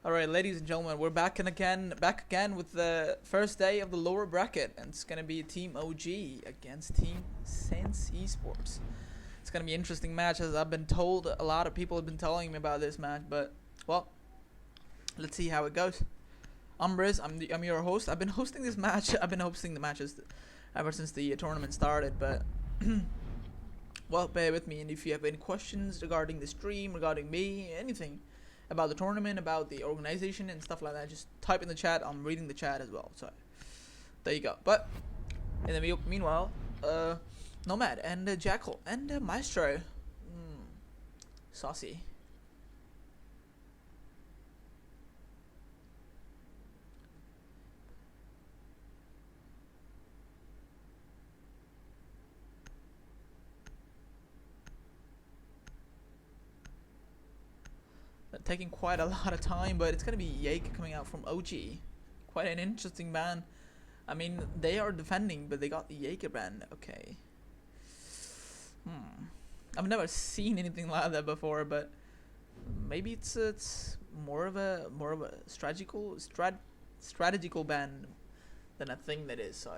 Alright, ladies and gentlemen, we're back again with the first day of the lower bracket, and it's gonna be Team OG against Team Sense Esports. It's gonna be an interesting match, as I've been told. A lot of people have been telling me about this match, but well, let's see how it goes. I'm Riz. I'm your host. I've been hosting this match. I've been hosting the matches ever since the tournament started, but well, bear with me. And if you have any questions regarding the stream, regarding me, anything about the tournament, about the organization and stuff like that, just type in the chat. I'm reading the chat as well, so there you go. But in the meanwhile, Nomad and Jackal and Maestro, saucy. Taking quite a lot of time, but it's gonna be Yake coming out from OG. Quite an interesting ban. I mean, they are defending, but they got the Yake ban. Okay. I've never seen anything like that before, but maybe it's more of a strategical ban than a thing that is. So,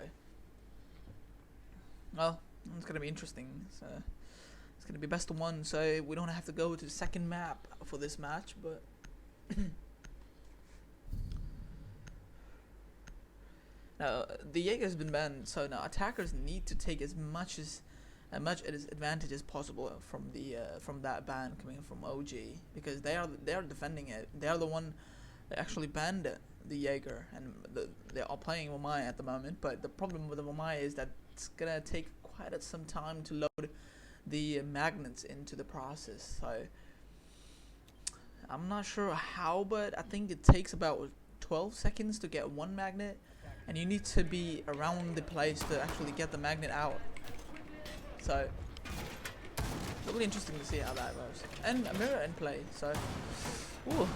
well, it's gonna be interesting. So it's gonna be best of one, so we don't have to go to the second map for this match, but now the Jaeger has been banned, so now attackers need to take as much advantage as possible from that ban coming from OG, because they are defending it. They are the one that actually banned the Jaeger, and they are playing Wamai at the moment. But the problem with the Wamai is that it's gonna take quite some time to load the magnets into the process. So I'm not sure how, but I think it takes about 12 seconds to get one magnet, and you need to be around the place to actually get the magnet out. So really interesting to see how that goes. And a mirror in play, so ooh.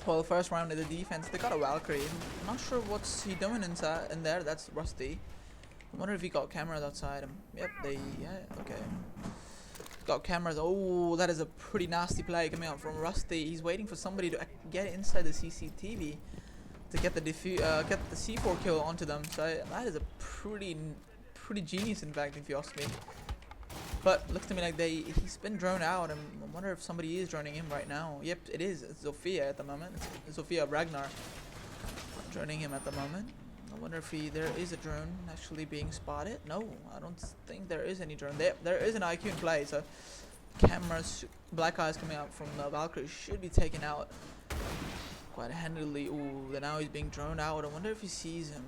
Well, first round of the defense, they got a Valkyrie. I'm not sure what's he doing in there. That's Rusty. I wonder if he got cameras outside him. Yep, okay. Got cameras. Oh, that is a pretty nasty play coming out from Rusty. He's waiting for somebody to get inside the CCTV to get the get the C4 kill onto them. So that is a pretty genius, in fact, if you ask me. But looks to me like he's been drawn out, and I wonder if somebody is droning him right now. Yep, it is. It's Zofia at the moment. It's Zofia Ragnar droning him at the moment. I wonder if there is a drone actually being spotted. No, I don't think there is any drone. There is an IQ in play, so cameras, black eyes coming out from the Valkyrie should be taken out quite handily. Ooh, now he's being drawn out. I wonder if he sees him.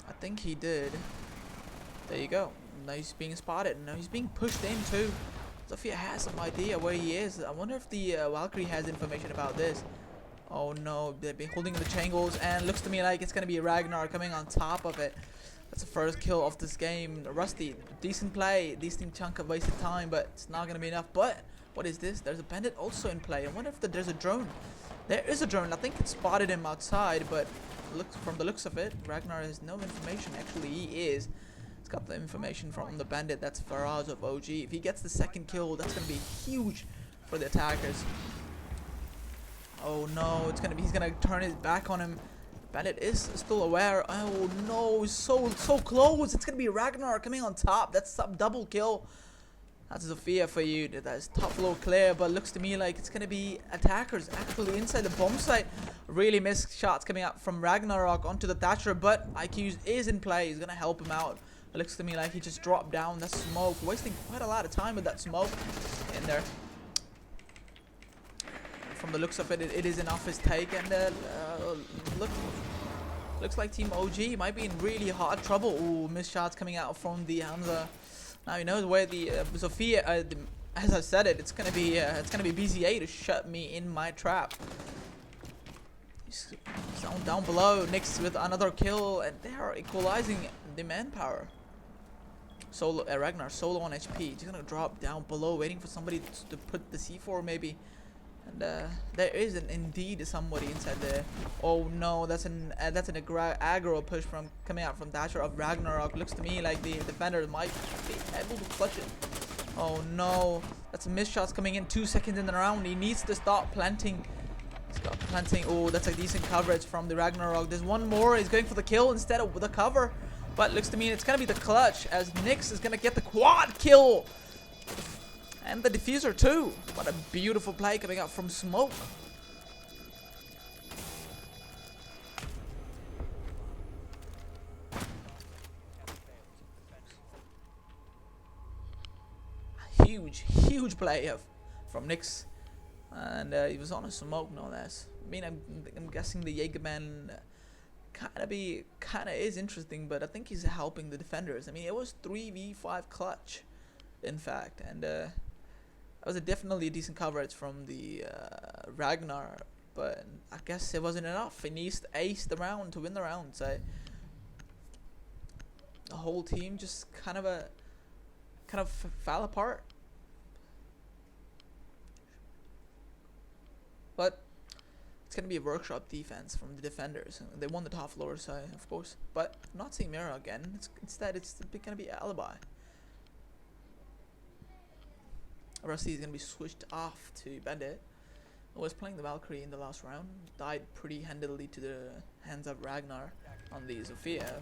I think he did. There you go. Now he's being spotted. Now he's being pushed in too. Zofia has some idea where he is. I wonder if the Valkyrie has information about this. Oh no, they've been holding the Changles, and looks to me like it's gonna be Ragnar coming on top of it. That's the first kill of this game. Rusty, decent play, decent chunk of wasted time, but it's not gonna be enough. But what is this? There's a bandit also in play. I wonder if there's a drone. There is a drone. I think it spotted him outside, but from the looks of it, Ragnar has no information. Actually, he is. Got the information from the bandit. That's Faraz of OG. If he gets the second kill, that's gonna be huge for the attackers. Oh no, he's gonna turn his back on him. Bandit is still aware. Oh no, so close. It's gonna be Ragnar coming on top. That's a double kill. That's Zofia for you. That is top floor clear, but looks to me like it's gonna be attackers actually inside the bomb site. Really missed shots coming out from Ragnarok onto the Thatcher, but IQ is in play. He's gonna help him out. It looks to me like he just dropped down that smoke, wasting quite a lot of time with that smoke in there. From the looks of it, it is an office take, and looks like Team OG might be in really hard trouble. Ooh, missed shots coming out from the Hamza. Now you know where the Sophia. As I said it's gonna be BZA to shut me in my trap. He's down below. Nyx with another kill, and they are equalizing the manpower. Solo Ragnar solo on HP. He's gonna drop down below, waiting for somebody to put the C4 maybe. And there is indeed somebody inside there. Oh no, that's an aggro push from coming out from Dasher of Ragnarok. Looks to me like the defender might be able to clutch it. Oh no, that's missed shots coming in 2 seconds in the round. He needs to start planting. He's got planting. Oh, that's a decent coverage from the Ragnarok. There's one more. He's going for the kill instead of the cover. But looks to me it's gonna be the clutch, as Nyx is gonna get the quad kill. And the diffuser too. What a beautiful play coming out from Smoke. Huge play from Nyx. And he was on a smoke, no less. I mean, I'm guessing the Jaegerman kinda is interesting, but I think he's helping the defenders. I mean, it was 3v5 clutch, in fact, and that was definitely a decent coverage from the Ragnar, but I guess it wasn't enough. He needs to ace the round to win the round. So the whole team just kind of fell apart. But it's gonna be a workshop defense from the defenders. They won the top floor side, of course, but I'm not seeing Mira again. Instead, it's gonna be Alibi. Rusty is gonna be switched off to Bandit. I was playing the Valkyrie in the last round. Died pretty handily to the hands of Ragnar on the Sophia.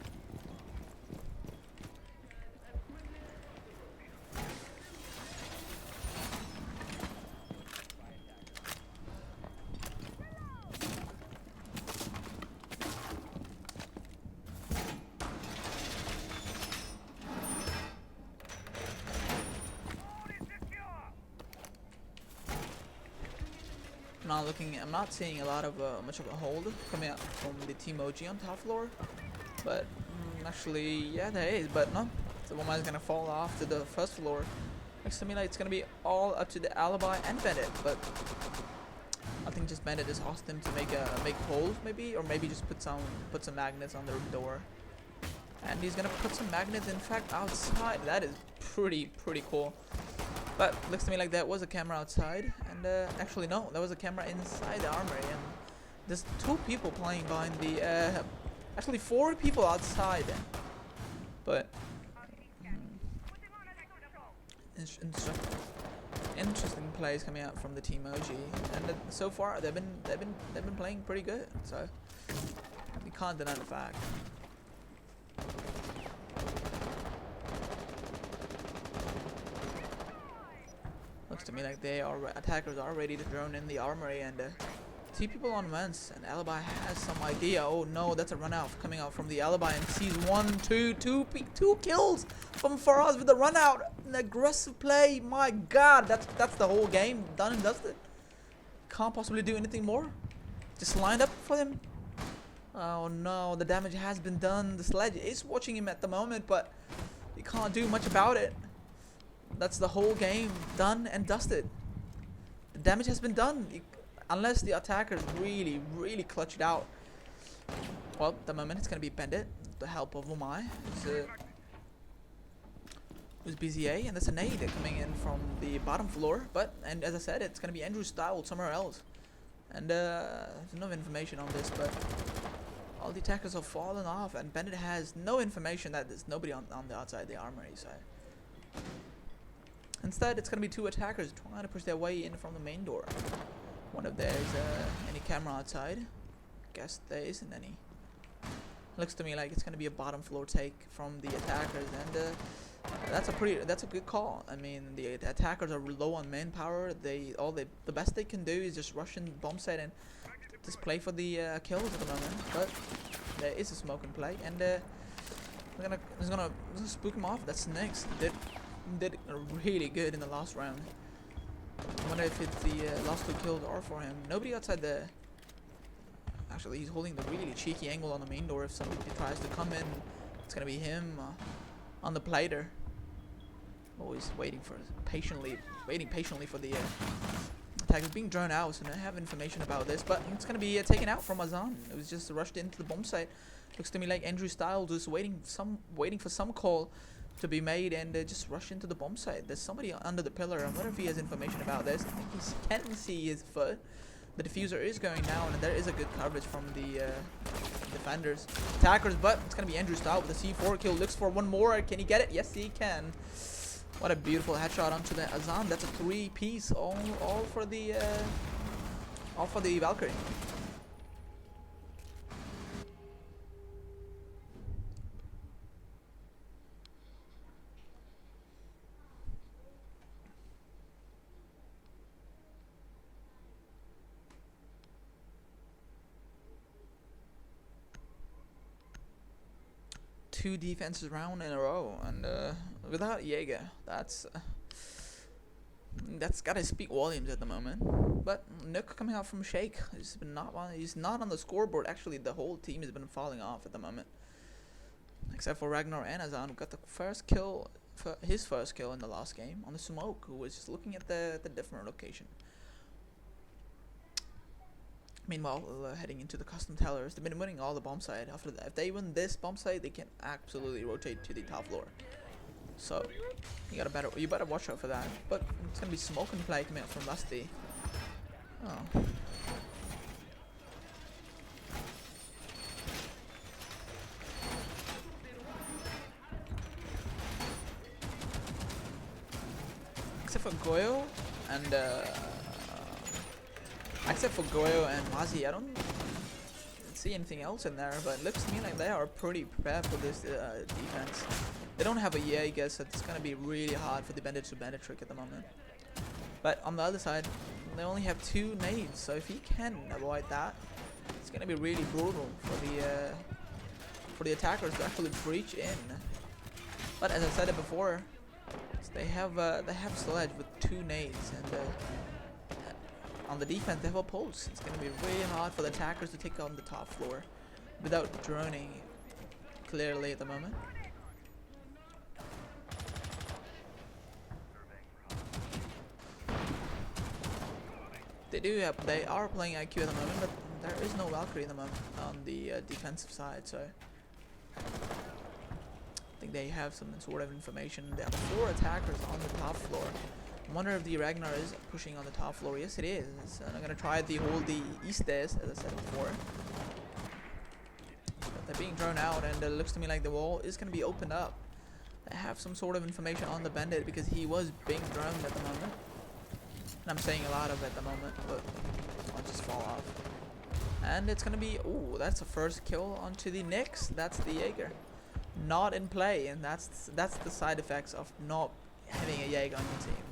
I'm not seeing a lot of much of a hold coming out from the Team OG on top floor, but actually, yeah, there is, but no, the woman is gonna fall off to the first floor. Looks to me like it's gonna be all up to the Alibi and Bandit, but I think just Bandit just asked them to make holes maybe, or maybe just put some magnets on their door, and he's gonna put some magnets in fact outside. That is pretty cool. But looks to me like that was a camera outside, and actually no, there was a camera inside the armory, and there's 2 people playing behind the, actually 4 people outside. But interesting plays coming out from the Team OG, and so far they've been playing pretty good, so you can't deny the fact. Looks to me like attackers are ready to drone in the armory, and 2 people on vents, and Alibi has some idea. Oh no, that's a run out coming out from the Alibi, and sees 2 kills from Faraz with the run out. An aggressive play. My god, that's the whole game done and dusted. Can't possibly do anything more. Just lined up for them. Oh no, the damage has been done. The sledge is watching him at the moment, but he can't do much about it. That's the whole game done and dusted. The damage has been done, unless the attackers really clutch it out. Well, at the moment it's gonna be Bandit, the help of Umai. Who's BZA, and there's a nade coming in from the bottom floor. And as I said, it's gonna be Andrew styled somewhere else. And there's no information on this, but all the attackers have fallen off, and Bandit has no information that there's nobody on the outside the armory side. Instead, it's gonna be 2 attackers trying to push their way in from the main door. One of there is any camera outside. Guess there isn't any. Looks to me like it's gonna be a bottom floor take from the attackers, and that's a good call. I mean, the attackers are low on manpower. The best they can do is just rush in bomb set and just play for the kills at the moment. But there is a smoke in play, and He's gonna spook him off. That's next. Did really good in the last round. I wonder if it's the last 2 kills are for him. Nobody outside there. Actually, he's holding the really cheeky angle on the main door. If somebody tries to come in, it's gonna be him on the plater. Always waiting patiently for the attack. Is being drawn out, so I have information about this, but it's gonna be taken out from Azan. It was just rushed into the bomb site. Looks to me like Andrew Styles is waiting for some call to be made and just rush into the bomb site. There's somebody under the pillar. I wonder if he has information about this. I think he can see his foot. The diffuser is going down, and there is a good coverage from the defenders, attackers. But it's gonna be Andrew Styles with a C4 kill. Looks for one more. Can he get it? Yes, he can. What a beautiful headshot onto the Azan. That's a 3-piece, all for the Valkyrie. Two defenses round in a row, and without Jaeger, that's gotta speak volumes at the moment. But Nook coming out from Shake, he's not on the scoreboard. Actually, the whole team has been falling off at the moment, except for Ragnar and Azan, who got the his first kill in the last game on the smoke, who was just looking at the different location. Meanwhile, heading into the custom tellers, they've been winning all the bomb site. After that, if they win this bomb site, they can absolutely rotate to the top floor. So you better watch out for that. But it's gonna be smoke and play coming out from Lusty. Oh. Except for Goyo and Mazi, I don't see anything else in there, but it looks to me like they are pretty prepared for this defense. They don't have a Jaeger, so it's gonna be really hard for the bandit to bandit trick at the moment. But on the other side, they only have 2 nades, so if he can avoid that, it's gonna be really brutal for the attackers to actually breach in. But as I said it before, they have Sledge with 2 nades, and on the defense they have a pulse. It's gonna be really hard for the attackers to take on the top floor without droning clearly at the moment. They are playing IQ at the moment, but there is no Valkyrie at the moment on the defensive side, so I think they have some sort of information. They have 4 attackers on the top floor. I wonder if the Ragnar is pushing on the top floor. Yes, it is. And I'm gonna try to hold the east stairs, as I said before. But they're being drawn out, and it looks to me like the wall is gonna be opened up. They have some sort of information on the bandit because he was being droned at the moment. And I'm saying a lot of at the moment, but I'll just fall off. And it's gonna be, ooh, that's the first kill onto the Nyx. That's the Jaeger, not in play, and that's the side effects of not having a Jaeger on your team.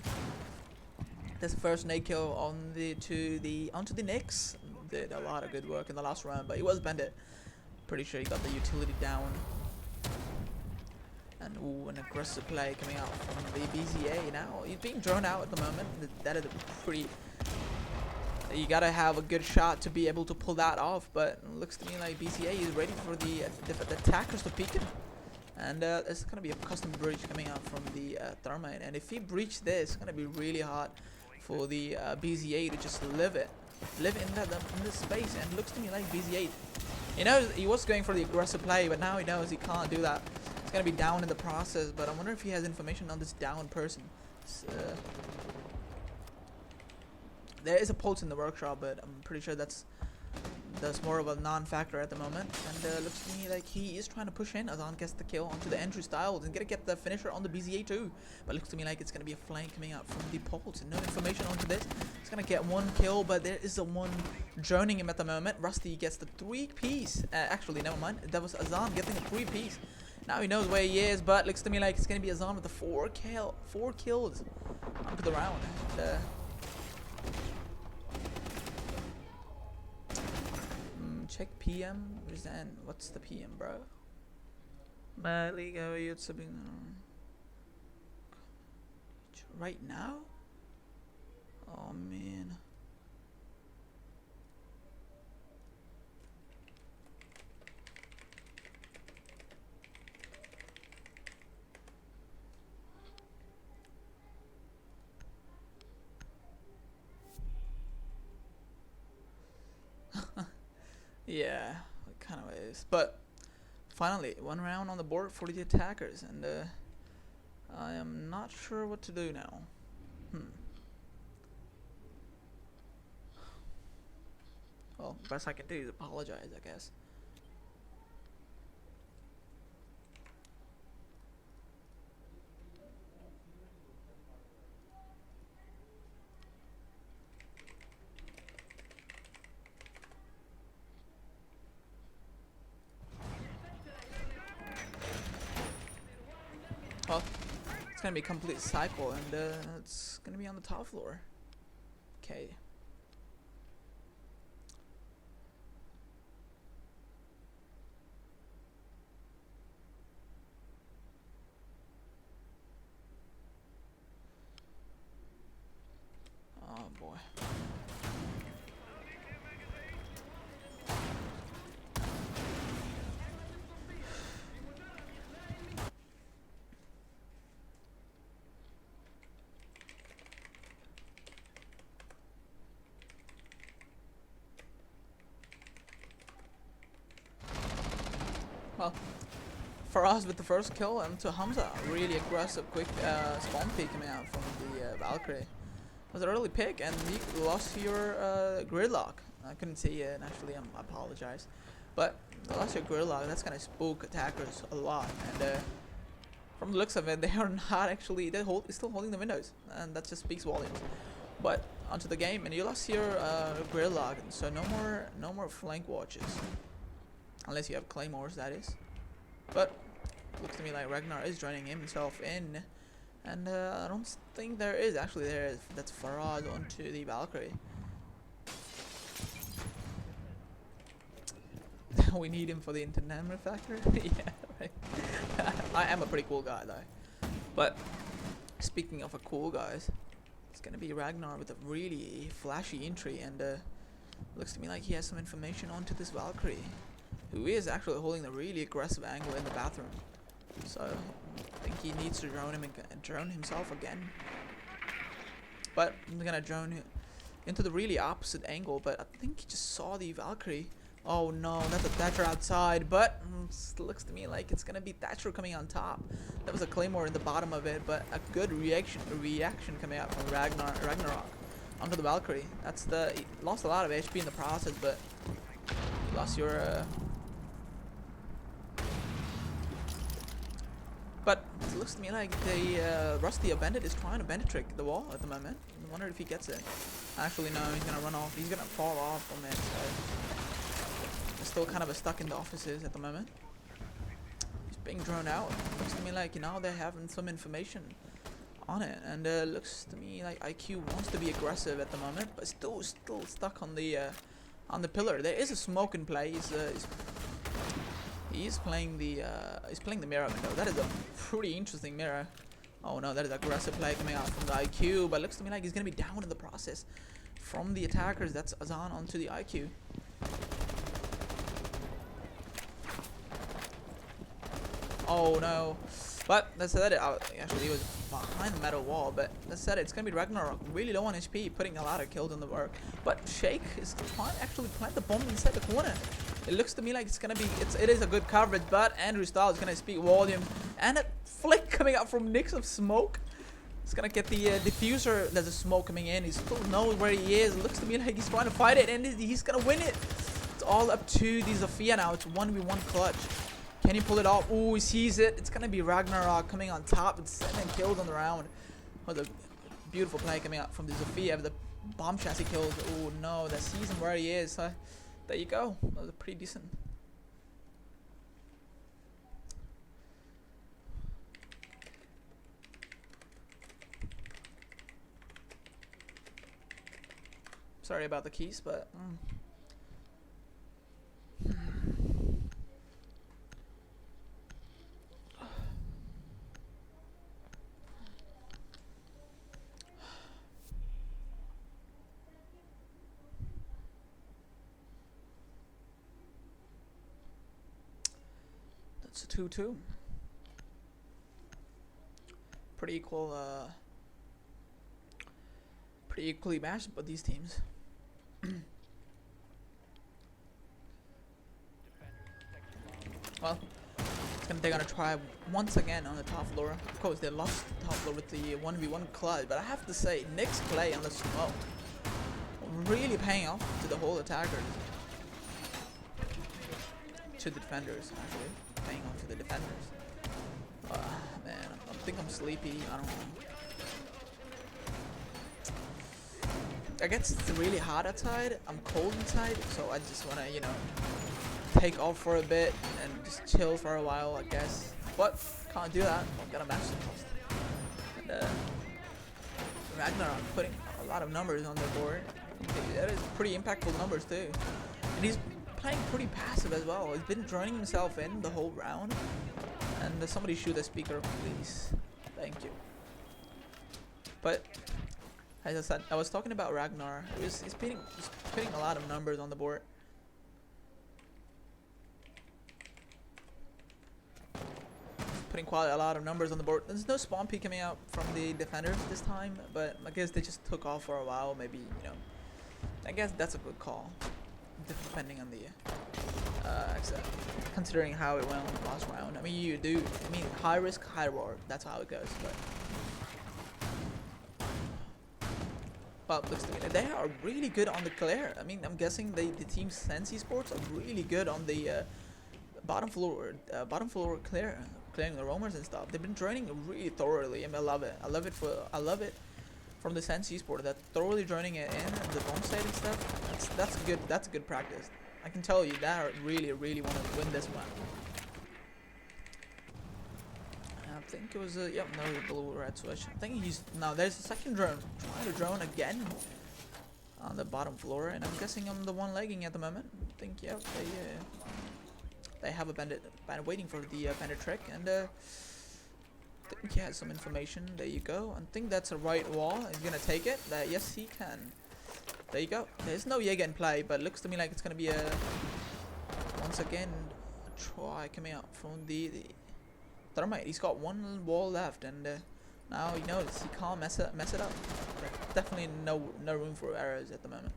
This first nade kill onto the Nyx. Did a lot of good work in the last round, but he was bandit. Pretty sure he got the utility down. And ooh, an aggressive play coming out from the BZA now. He's being drawn out at the moment. That is a pretty... You gotta have a good shot to be able to pull that off, but it looks to me like BZA is ready for the attackers to peek him. And there's gonna be a custom breach coming out from the Thermite, and if he breach this, it's gonna be really hard for the BZA to just live in this space. And it looks to me like BZA, you know, he was going for the aggressive play, but now he knows he can't do that. He's gonna be down in the process. But I wonder if he has information on this down person. There is a pulse in the workshop, but I'm pretty sure that's more of a non-factor at the moment. And looks to me like he is trying to push in. Azan gets the kill onto the Andrew Styles and gonna get the finisher on the BZA too. But looks to me like it's gonna be a flank coming out from the pulse. And no information onto this. It's gonna get 1 kill, but there is a 1 droning him at the moment. Rusty gets the 3-piece. Actually, never mind. That was Azan getting the 3-piece. Now he knows where he is, but looks to me like it's gonna be Azan with the 4 kills onto the round. And, check PM. What's the PM, bro? Liga, right now? Oh man. Yeah, it kind of is. But finally, one round on the board for the attackers, and I am not sure what to do now. Well, best I can do is apologize, I guess. Well, it's gonna be a complete cycle, and it's gonna be on the top floor. Okay. Oh boy. Well, for us with the first kill, and to Hamza, really aggressive, quick spawn peek coming out from the Valkyrie. It was an early pick, and you lost your gridlock. I couldn't see it, naturally, I apologize. But you lost your gridlock, that's gonna spook attackers a lot. And from the looks of it, they are not actually, they're still holding the windows, and that just speaks volumes. But onto the game, and you lost your gridlock, so no more flank watches. Unless you have claymores, that is. But looks to me like Ragnar is joining himself in, and I don't think there is actually there. That's Farad onto the Valkyrie. We need him for the internet factor. Yeah, right. I am a pretty cool guy though. But speaking of a cool guys, it's gonna be Ragnar with a really flashy entry, and looks to me like he has some information onto this Valkyrie, who is actually holding a really aggressive angle in the bathroom. So I think he needs to drone himself again. But I'm gonna drone into the really opposite angle, but I think he just saw the Valkyrie. Oh no, that's a Thatcher outside, but looks to me like it's gonna be Thatcher coming on top. That was a Claymore in the bottom of it, but a good reaction coming out from Ragnarok onto the Valkyrie. He lost a lot of HP in the process, but you lost your but it looks to me like the Rusty Bandit is trying to bandit trick the wall at the moment. I wonder if he gets it. Actually, no, he's gonna run off. He's gonna fall off from it. So they're still kind of stuck in the offices at the moment. He's being drawn out. Looks to me like they're having some information on it, and looks to me like IQ wants to be aggressive at the moment, but still stuck on the pillar. There is a smoke in play. He's playing the mirror window. That is a pretty interesting mirror. Oh no, that is aggressive play coming out from the IQ, but looks to me like he's gonna be down in the process from the attackers. That's Azan onto the IQ. Oh no. But that said, actually he was behind the metal wall, but that said, it's gonna be Ragnarok really low on HP, putting a lot of kills in the work. But Shake is trying to actually plant the bomb inside the corner. It looks to me like it is a good coverage, but Andrew Styles is gonna speak volume, and a flick coming out from Nix of smoke. He's gonna get the diffuser. There's a smoke coming in. He still knows where he is. It looks to me like he's trying to fight it, and he's gonna win it. It's all up to the Zofia now. It's 1v1 clutch. Can he pull it off? Ooh, he sees it. It's gonna be Ragnarok coming on top with 7 kills on the round. What a beautiful play coming out from the Zofia with the bomb chassis kills. Oh no, that sees him where he is. There you go. That was pretty decent. Sorry about the keys, but It's a 2-2. Pretty equal. Pretty equally matched, but these teams. Well, they're gonna try once again on the top floor. Of course, they lost the top floor with the 1v1 clutch, but I have to say, Nick's play on the smoke really paying off to the whole attackers, to the defenders actually, paying off to the defenders. Man, I think I'm sleepy. I don't know. It gets really hot outside. I'm cold inside, so I just wanna, you know, take off for a bit and just chill for a while, I guess. But can't do that. I've got a match to post. And Ragnarok putting a lot of numbers on the board. That is pretty impactful numbers too. And he's playing pretty passive as well. He's been droning himself in the whole round. And somebody shoot the speaker, please. Thank you. But as I said, I was talking about Ragnar. He's putting a lot of numbers on the board. Putting quite a lot of numbers on the board. There's no spawn peek coming out from the defenders this time, but I guess they just took off for a while. Maybe, you know, I guess that's a good call, depending on the considering how it went on the last round. I mean, high risk, high reward. That's how it goes. But looks to me they are really good on the clear. I mean, I'm guessing the team Sensi Sports are really good on the bottom floor clearing the roamers and stuff. They've been draining really thoroughly. I mean, I love it. I love it from the Sensi Sport. That thoroughly draining it in the bomb state and stuff. That's good. That's good practice. I can tell you that I really want to win this one. I think it was yep, no blue red switch. I think there's a second drone trying to drone again on the bottom floor, and I'm guessing I'm the one lagging at the moment. I think yep, they have a bandit waiting for the bandit trick, and I think he has some information. There you go. I think that's a right wall. He's gonna take it. Yes, he can. There you go. There's no Jaeger in play, but it looks to me like it's gonna be a once again try coming out from the Thermite. He's got one wall left, and now he knows he can't mess it up. There's definitely no room for errors at the moment.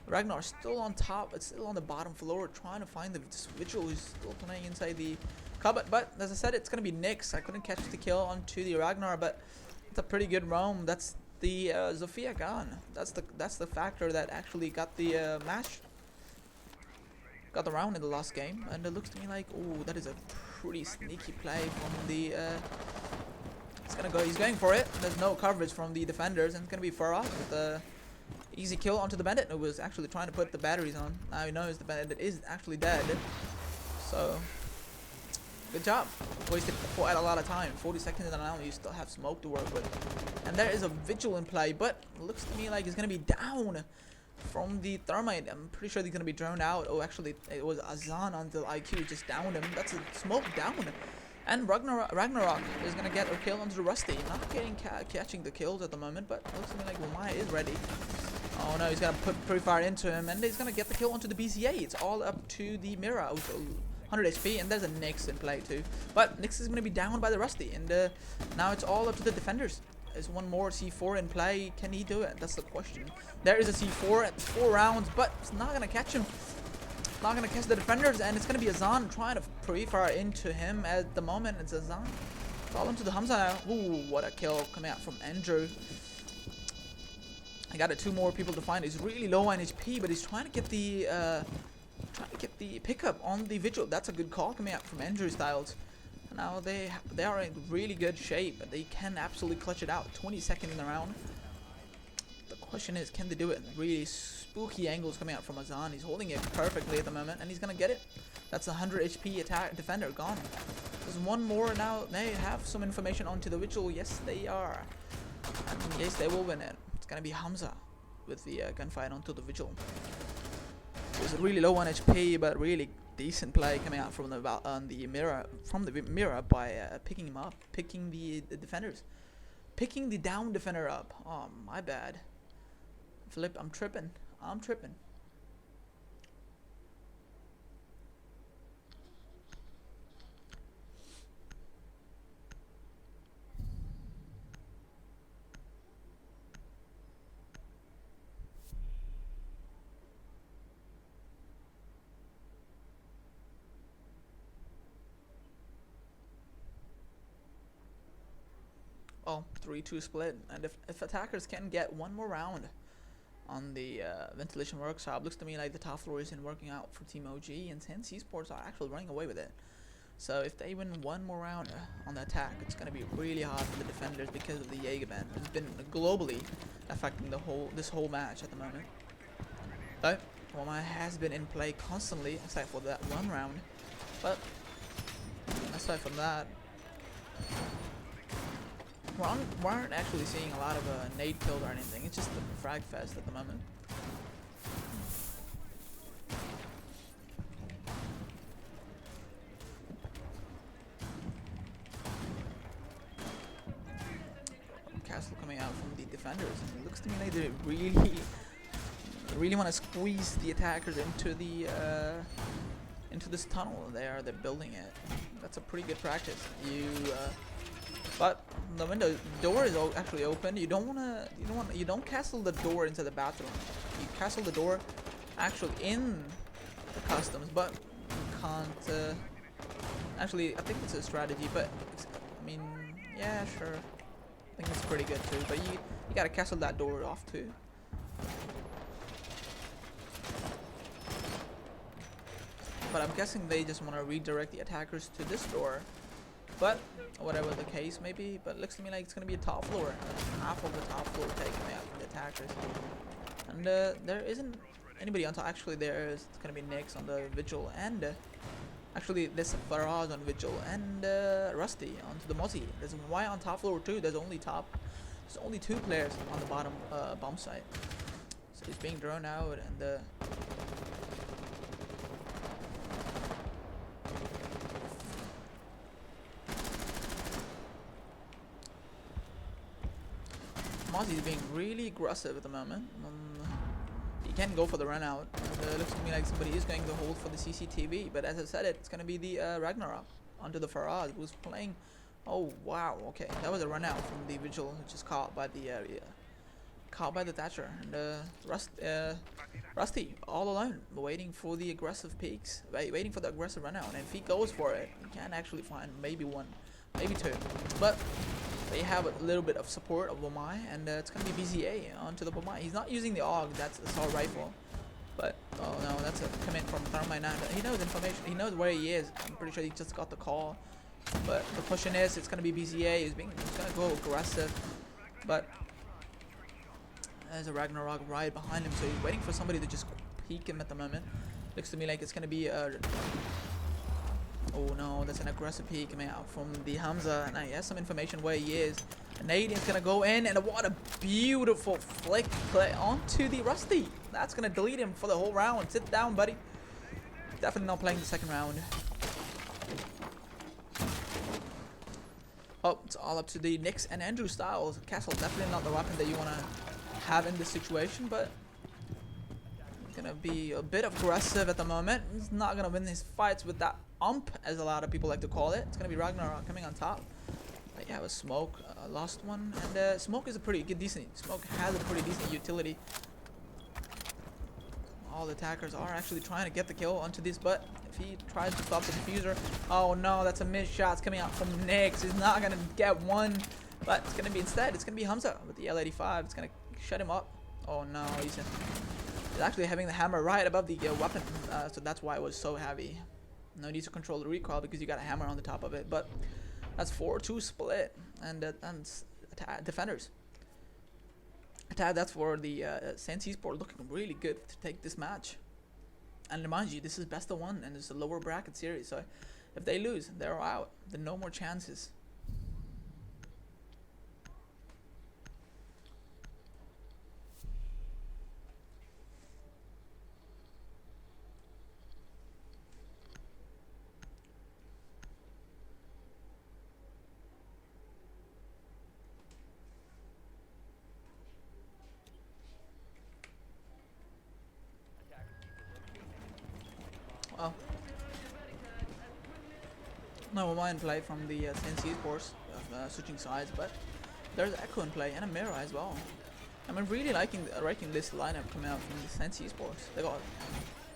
Ragnar still on top. It's still on the bottom floor, trying to find the Vigil who's still playing inside the cupboard. But as I said, it's gonna be Nyx. I couldn't catch the kill onto the Ragnar, but it's a pretty good roam. That's the Zofia gone. That's the factor that actually got the match. Got the round in the last game, and it looks to me like, oh, that is a pretty sneaky play from the. He's going for it. There's no coverage from the defenders, and it's gonna be far off with the easy kill onto the bandit who was actually trying to put the batteries on. Now he knows the bandit is actually dead. So good job. Wasted quite a lot of time. 40 seconds and now you still have smoke to work with. And there is a Vigil in play, but it looks to me like he's gonna be down from the Thermite. I'm pretty sure he's gonna be drowned out. Oh, actually, it was Azan until IQ just downed him. That's a smoke down. And Ragnarok is gonna get a kill onto the Rusty. Not catching the kills at the moment, but it looks to me like Lumaya is ready. Oh no, he's gonna put Purifier into him, and he's gonna get the kill onto the BCA. It's all up to the Mira, 100 HP, and there's a Nyx in play too. But Nyx is gonna be down by the Rusty, and now it's all up to the defenders. There's one more C4 in play. Can he do it? That's the question. There is a C4 at 4 rounds, but it's not gonna catch him. Not gonna catch the defenders, and it's gonna be Azan trying to Purifier into him at the moment. It's Azan. It's all into the Hamza now. Ooh, what a kill coming out from Andrew. I got 2 more people to find. He's really low on HP, but he's trying to get the pickup on the Vigil. That's a good call coming out from Andrew Styles. Now they are in really good shape. They can absolutely clutch it out. 20 seconds in the round. The question is, can they do it? Really spooky angles coming out from Azan. He's holding it perfectly at the moment, and he's gonna get it. That's a 100 HP attack defender gone. There's one more now. They have some information onto the Vigil. Yes, they are. And yes, they will win it. It's gonna be Hamza with the gunfight onto the Vigil. It was really low on HP, but really decent play coming out from the mirror by picking him up, picking the defenders, picking the down defender up. Oh, my bad. Flip, I'm tripping. well, 3-2 split. And if attackers can get one more round on the ventilation workshop, looks to me like the top floor isn't working out for Team OG, and Sense Esports are actually running away with it. So if they win one more round on the attack, it's going to be really hard for the defenders because of the Jaeger ban. It's been globally affecting this whole match at the moment. But Woma has been in play constantly, aside for that one round. But aside from that, we aren't actually seeing a lot of nade kills or anything. It's just the frag fest at the moment. Castle coming out from the defenders, and it looks to me like they really want to squeeze the attackers into the into this tunnel. They're building it. That's a pretty good practice. But the door is actually open. You don't castle the door into the bathroom. You castle the door actually in the customs, but you can't. Actually, I think it's a strategy, but I mean, yeah, sure. I think it's pretty good too. But you gotta castle that door off too. But I'm guessing they just want to redirect the attackers to this door. But whatever the case may be, but it looks to me like it's gonna be a top floor. Half of the top floor taken out from the attackers. And there isn't anybody on top. Actually, there's gonna be Nyx on the Vigil, and actually there's Faraz on Vigil, and Rusty onto the Mozzie. There's Y on top floor too. There's only two players on the bottom bomb site. So he's being drawn out, and Mozzie's being really aggressive at the moment. He can go for the run out. And it looks to me like somebody is going to hold for the CCTV. But as I said, it's going to be the Ragnarok onto the Faraz, who's playing. Oh wow, okay, that was a run out from the Vigil, which is caught by the Thatcher, and Rusty all alone, waiting for the aggressive peaks, waiting for the aggressive run out. And if he goes for it, he can actually find maybe one, maybe two, but they have a little bit of support of Bomai, and it's going to be BZA onto the Bomai. He's not using the AUG, that's the assault rifle. But, oh no, that's a command from Thermite 9. But he knows information, he knows where he is. I'm pretty sure he just got the call. But the question is, it's going to be BZA. He's going to go aggressive. But there's a Ragnarok right behind him, so he's waiting for somebody to just peek him at the moment. Looks to me like it's going to be a... Oh no, that's an aggressive peek coming out from the Hamza, and he has some information where he is. And Nadine's gonna go in, and what a beautiful flick play onto the Rusty. That's gonna delete him for the whole round. Sit down, buddy. Definitely not playing the second round. Oh, it's all up to the Nyx and Andrew Styles. Castle definitely not the weapon that you wanna have in this situation, but gonna be a bit aggressive at the moment. He's not gonna win his fights with that ump, as a lot of people like to call it. It's gonna be Ragnarok coming on top. But yeah, with Smoke, lost one, and Smoke is a pretty good, Smoke has a pretty decent utility. All the attackers are actually trying to get the kill onto this, but if he tries to stop the diffuser, oh no, that's a missed shot coming out from Nyx. He's not gonna get one, but it's gonna be instead. It's gonna be Hamza with the L85. It's gonna shut him up. Oh no, he's actually having the hammer right above the weapon, so that's why it was so heavy. No need to control the recoil because you got a hammer on the top of it. But that's 4-2 split, and defenders. That's for the Sense Esports looking really good to take this match. And remind you, this is best of one, and it's a lower bracket series. So if they lose, they're out. There are no more chances. Well, no mind play from the Sense Esports switching sides, but there's Echo in play and a Mirror as well. I'm really liking this lineup coming out from the Sense Esports.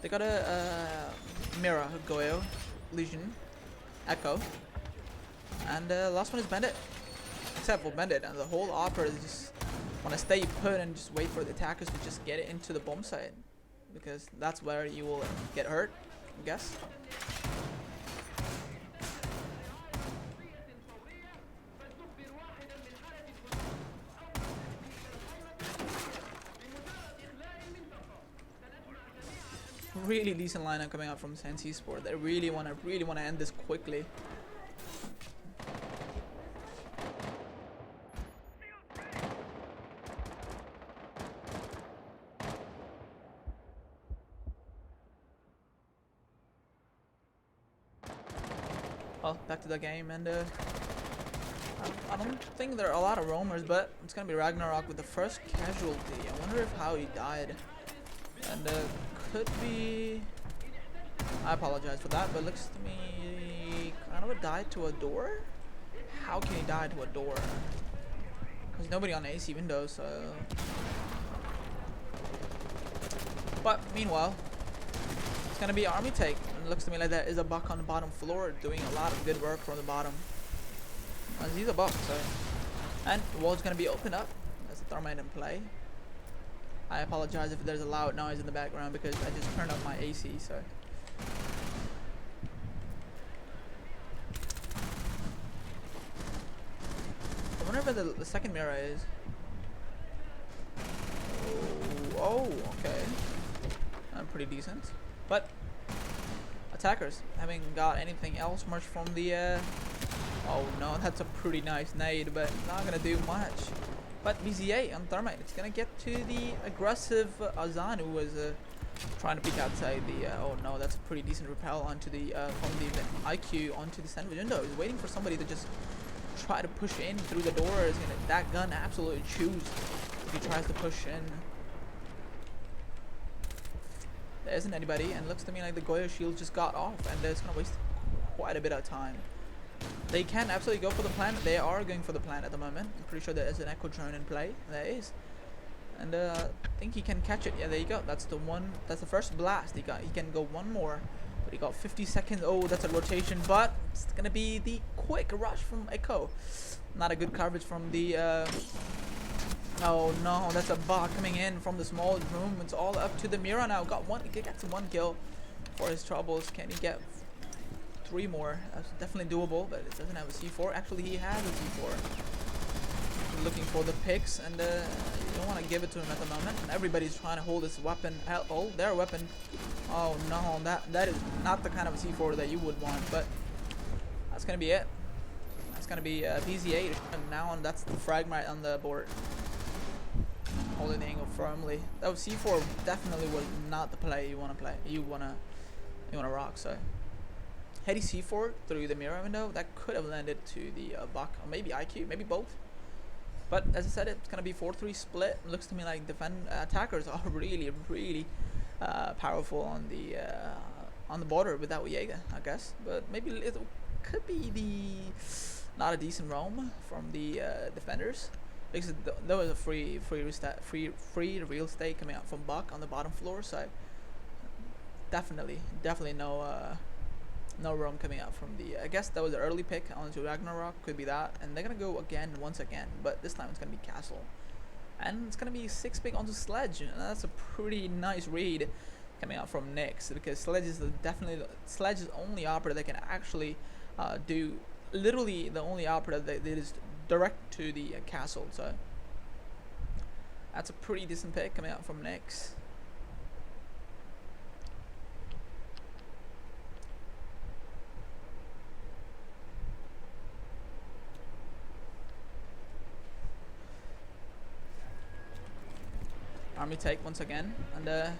They got a Mirror, Goyo, Legion, Echo, and last one is Bandit. except for Bandit, and the whole opera just want to stay put and just wait for the attackers to just get it into the bomb site, because that's where you will get hurt, I guess. Really decent lineup coming out from Sensi Sport. They really wanna end this quickly. Well, back to the game, and I don't think there are a lot of roamers, but it's gonna be Ragnarok with the first casualty. I wonder if how he died, and could be. I apologize for that, but looks to me kind of a died to a door. How can he die to a door? There's nobody on AC windows, so. But meanwhile, it's gonna be army take. And it looks to me like there is a buck on the bottom floor doing a lot of good work from the bottom. As he's a buck, so. And the wall's gonna be opened up. That's the thermite in play. I apologize if there's a loud noise in the background because I just turned up my AC, so. I wonder where the second mirror is. Oh, okay. Pretty decent. But attackers haven't got anything else much from the oh no, that's a pretty nice nade, but not gonna do much. But BZA on thermite, it's gonna get to the aggressive Azan, who was trying to peek outside the oh no, that's a pretty decent repel onto the from the IQ onto the sandwich window. He's waiting for somebody to just try to push in through the door. Is gonna that gun absolutely chews if he tries to push in. There isn't anybody, and it looks to me like the Goya shield just got off, and it's gonna waste quite a bit of time. They can absolutely go for the plan. They are going for the plan at the moment. I'm pretty sure there is an echo drone in play. There is, and I think he can catch it. Yeah, there you go. That's the one. That's the first blast he got. He can go one more, but he got 50 seconds. Oh, that's a rotation, but it's gonna be the quick rush from Echo. Not a good coverage from the. Oh no, that's a bot coming in from the small room. It's all up to the Mira now. Got one. He gets one kill for his troubles. Can he get 3 more? That's definitely doable, but it doesn't have a C4. Actually, he has a C4. He's looking for the picks, and you don't want to give it to him at the moment. And everybody's trying to hold his weapon. Oh, their weapon. Oh no, that is not the kind of a C4 that you would want. But that's gonna be it. That's gonna be BZ8, and now that's the fragmite on the board. Holding the angle firmly. That was C4 definitely was not the play you want to play. You wanna rock. So heady C4 through the mirror window, that could have landed to the buck, or maybe IQ, maybe both. But as I said, it's gonna be 4-3 split. It looks to me like attackers are really powerful on the border without Jaeger, I guess. But maybe it could be not a decent roam from the defenders. Because there was a free real estate coming out from Buck on the bottom floor, so definitely no roam coming out from the. I guess that was an early pick onto Ragnarok, could be that, and they're gonna go once again, but this time it's gonna be Castle, and it's gonna be 6 pick onto Sledge, and that's a pretty nice read coming out from Nyx, because Sledge is Sledge's only operator that can actually do literally the only operator that is direct to the castle, so that's a pretty decent pick coming out from Nyx. Army take once again, and I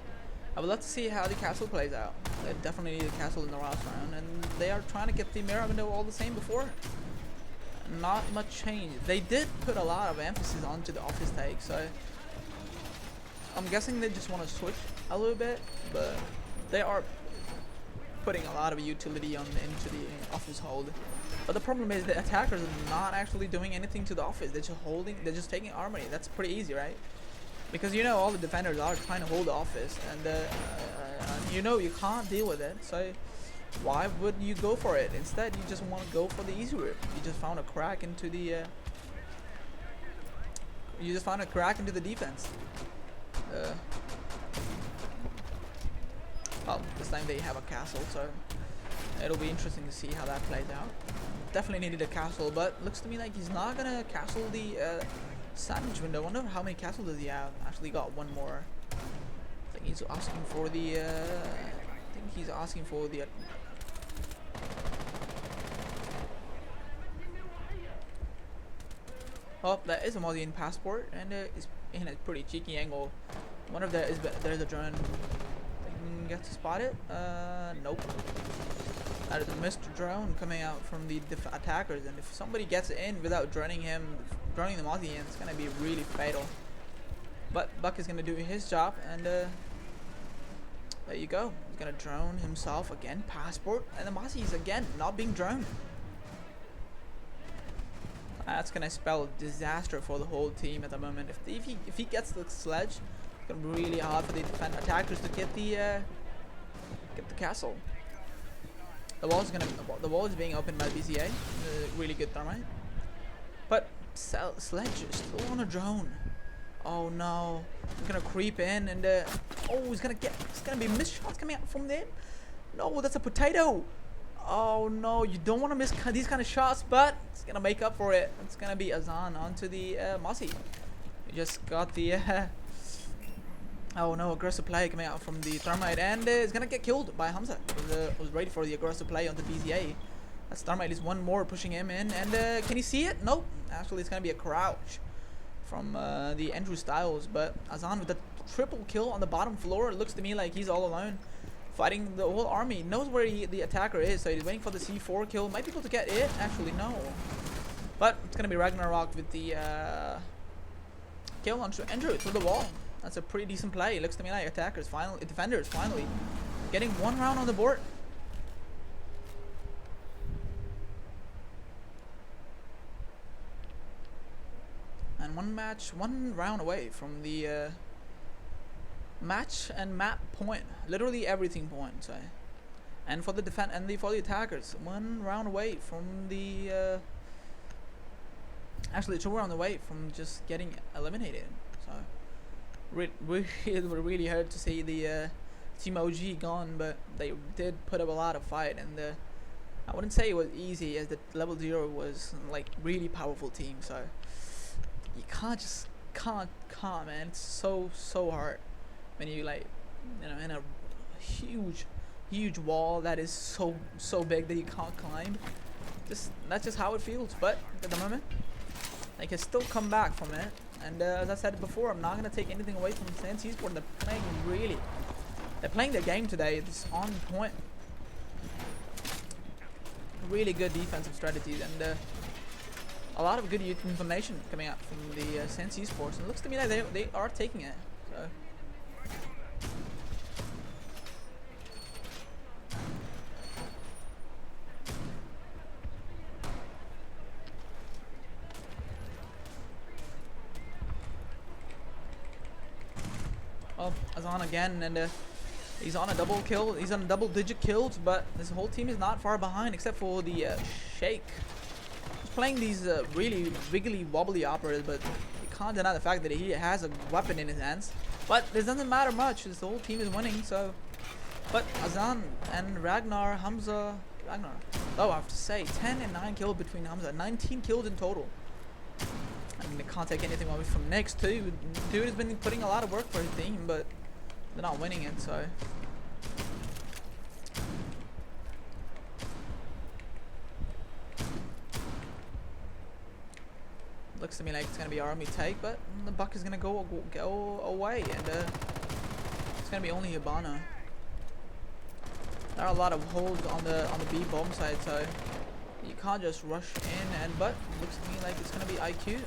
would love to see how the castle plays out. They definitely need a castle in the last round, and they are trying to get the mirror window all the same before. Not much change. They did put a lot of emphasis onto the office take, so I'm guessing they just want to switch a little bit, but they are putting a lot of utility into the office hold. But the problem is the attackers are not actually doing anything to the office. They're just taking armory. That's pretty easy, right? Because you know all the defenders are trying to hold the office, and you know you can't deal with it, so why would you go for it? Instead, you just want to go for the easy route. You just found a crack into the You just found a crack into the defense. Well, this time they have a castle, so it'll be interesting to see how that plays out. Definitely needed a castle, but looks to me like he's not gonna castle the sandwich window. I wonder how many castles does he have. Actually got one more. I think he's asking for the oh, that is a Mozzian passport, and it's in a pretty cheeky angle. I wonder if there's a drone. Get to spot it? Nope. That is a missed drone coming out from the attackers, and if somebody gets in without droning the Mozzian, it's gonna be really fatal. But Buck is gonna do his job, and there you go. He's gonna drone himself again. Passport, and the Mozzie is again not being droned. That's gonna spell disaster for the whole team at the moment. If he gets the sledge, it's gonna be really hard for the attackers to get the castle. The wall is being opened by BCA. Really good thermite, but sledge is still on a drone. Oh no! He's gonna creep in, and oh, it's gonna be missed shots coming out from there. No, that's a potato. Oh no, you don't want to miss these kind of shots, but it's gonna make up for it. It's gonna be Azan onto the Mozzie. We just got the oh no, aggressive play coming out from the thermite, and it's gonna get killed by Hamza. Was ready for the aggressive play on the BZA. That's thermite is one more pushing him in, and can you see it? Nope. Actually, it's gonna be a crouch from the Andrew Styles, but Azan with the triple kill on the bottom floor. It looks to me like he's all alone, fighting the whole army. He knows where the attacker is, so he's waiting for the C4 kill. Might be able to get it. Actually, no. But it's gonna be Ragnarok with the kill on Andrew through the wall. That's a pretty decent play. It looks to me like defenders finally getting one round on the board. And one round away from the match and map point, literally everything point. So, and for the for the attackers, one round away from the actually 2 rounds away from just getting eliminated. So it would really hurt to see the Team OG gone, but they did put up a lot of fight, and I wouldn't say it was easy, as the level 0 was like really powerful team. So you can't man. It's so hard when you in a huge wall that is so big that you can't climb. That's just how it feels. But at the moment, they can still come back from it. And as I said before, I'm not gonna take anything away from ScarX Esports. They're playing their game today. It's on point. Really good defensive strategies, and a lot of good information coming out from the ScarX Esports. And it looks to me like they are taking it. So. Well, Azan again, and he's on a double kill. He's on double-digit kills, but this whole team is not far behind, except for the Shake. He's playing these really wiggly, wobbly operators, but you can't deny the fact that he has a weapon in his hands. But this doesn't matter much. This whole team is winning. So, but Azan and Hamza. Oh, I have to say, 10 and 9 kills between Hamza, 19 kills in total. I mean, they can't take anything away from Nix too. Dude has been putting a lot of work for his team, but they're not winning it, so. Looks to me like it's gonna be army take, but the Buck is gonna go away, and it's gonna be only Hibana. There are a lot of holes on the B bomb side, so you can't just rush in. But looks to me like it's gonna be IQ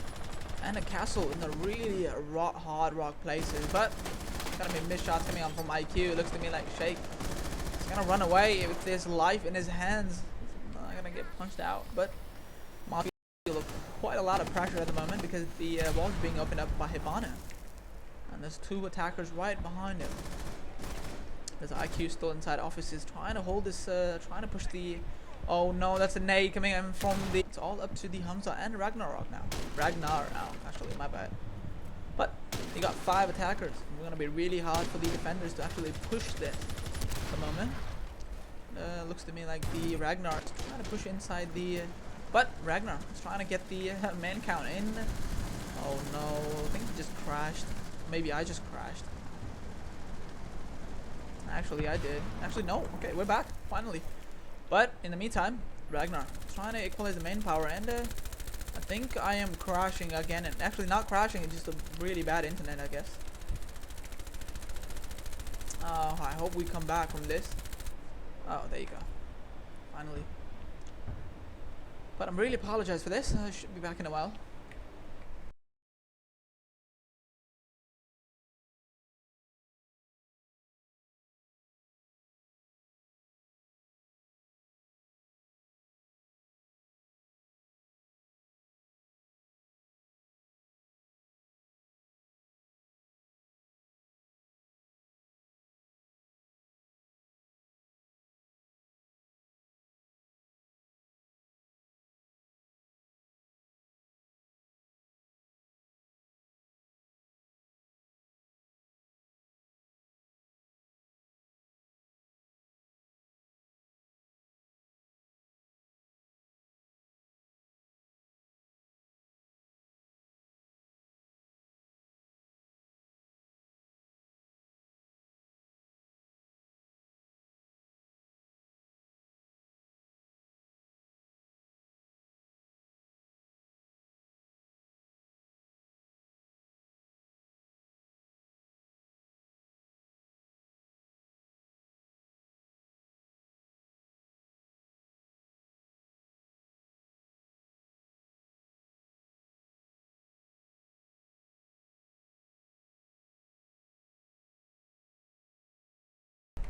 and a castle in the really hard rock places. But it's gonna be missed shots coming on from IQ. It looks to me like Shake is gonna run away with his life in his hands. He's not gonna get punched out, but Mafia feel quite a lot of pressure at the moment because the wall is being opened up by Hibana, and there's 2 attackers right behind him. There's IQ still inside offices, trying to hold this, trying to push the. Oh no, that's a nade coming in from the. It's all up to the Hamza and Ragnarok now. Actually, my bad. They got 5 attackers. It's gonna be really hard for the defenders to actually push this at the moment. Looks to me like the Ragnar is trying to push inside the... but Ragnar is trying to get the man count in. Oh no, I think he just crashed. Maybe I just crashed. Actually, I did. Actually, no. Okay, we're back, finally. But in the meantime, Ragnar trying to equalize the main power, and I think I am crashing again. And actually not crashing, it's just a really bad internet, I guess. I hope we come back from this. Oh, there you go. Finally. But I'm really apologize for this. I should be back in a while.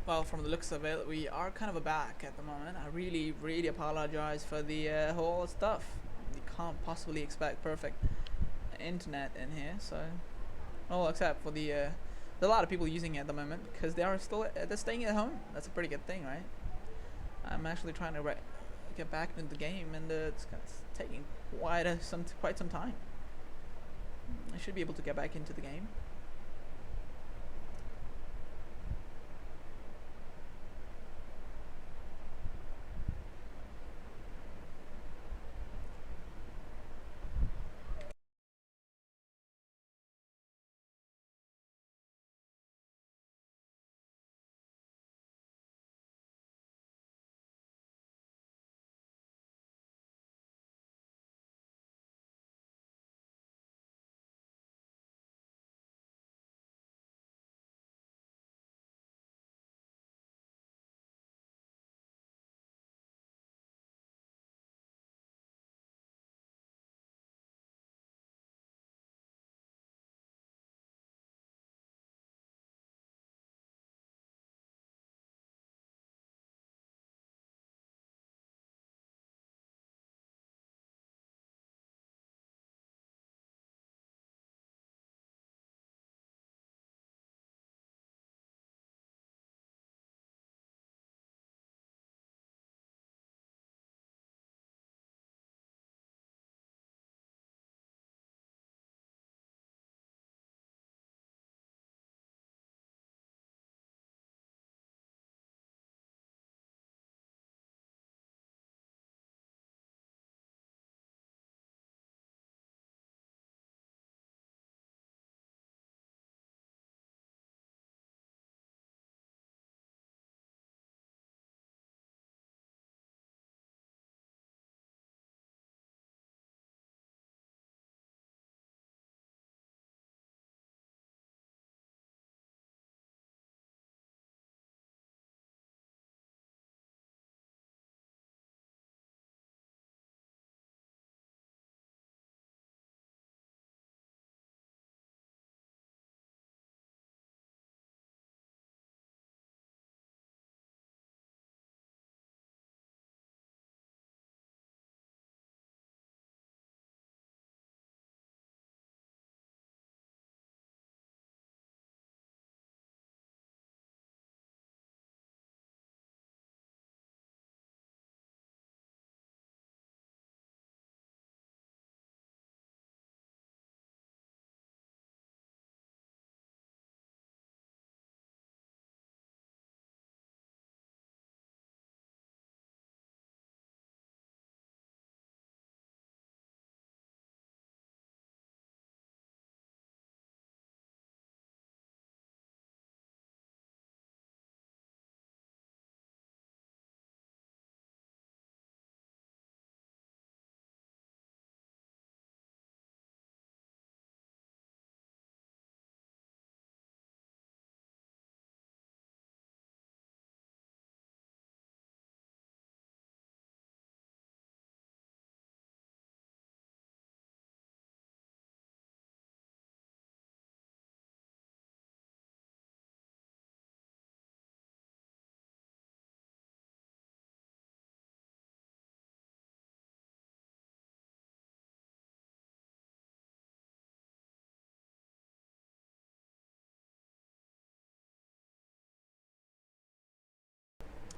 Well, from the looks of it, we are kind of back at the moment. I really, really apologize for the whole stuff. You can't possibly expect perfect internet in here, so... well, except for the... there's a lot of people using it at the moment, because they are still... they're staying at home. That's a pretty good thing, right? I'm actually trying to get back into the game, and it's taking quite some time. I should be able to get back into the game.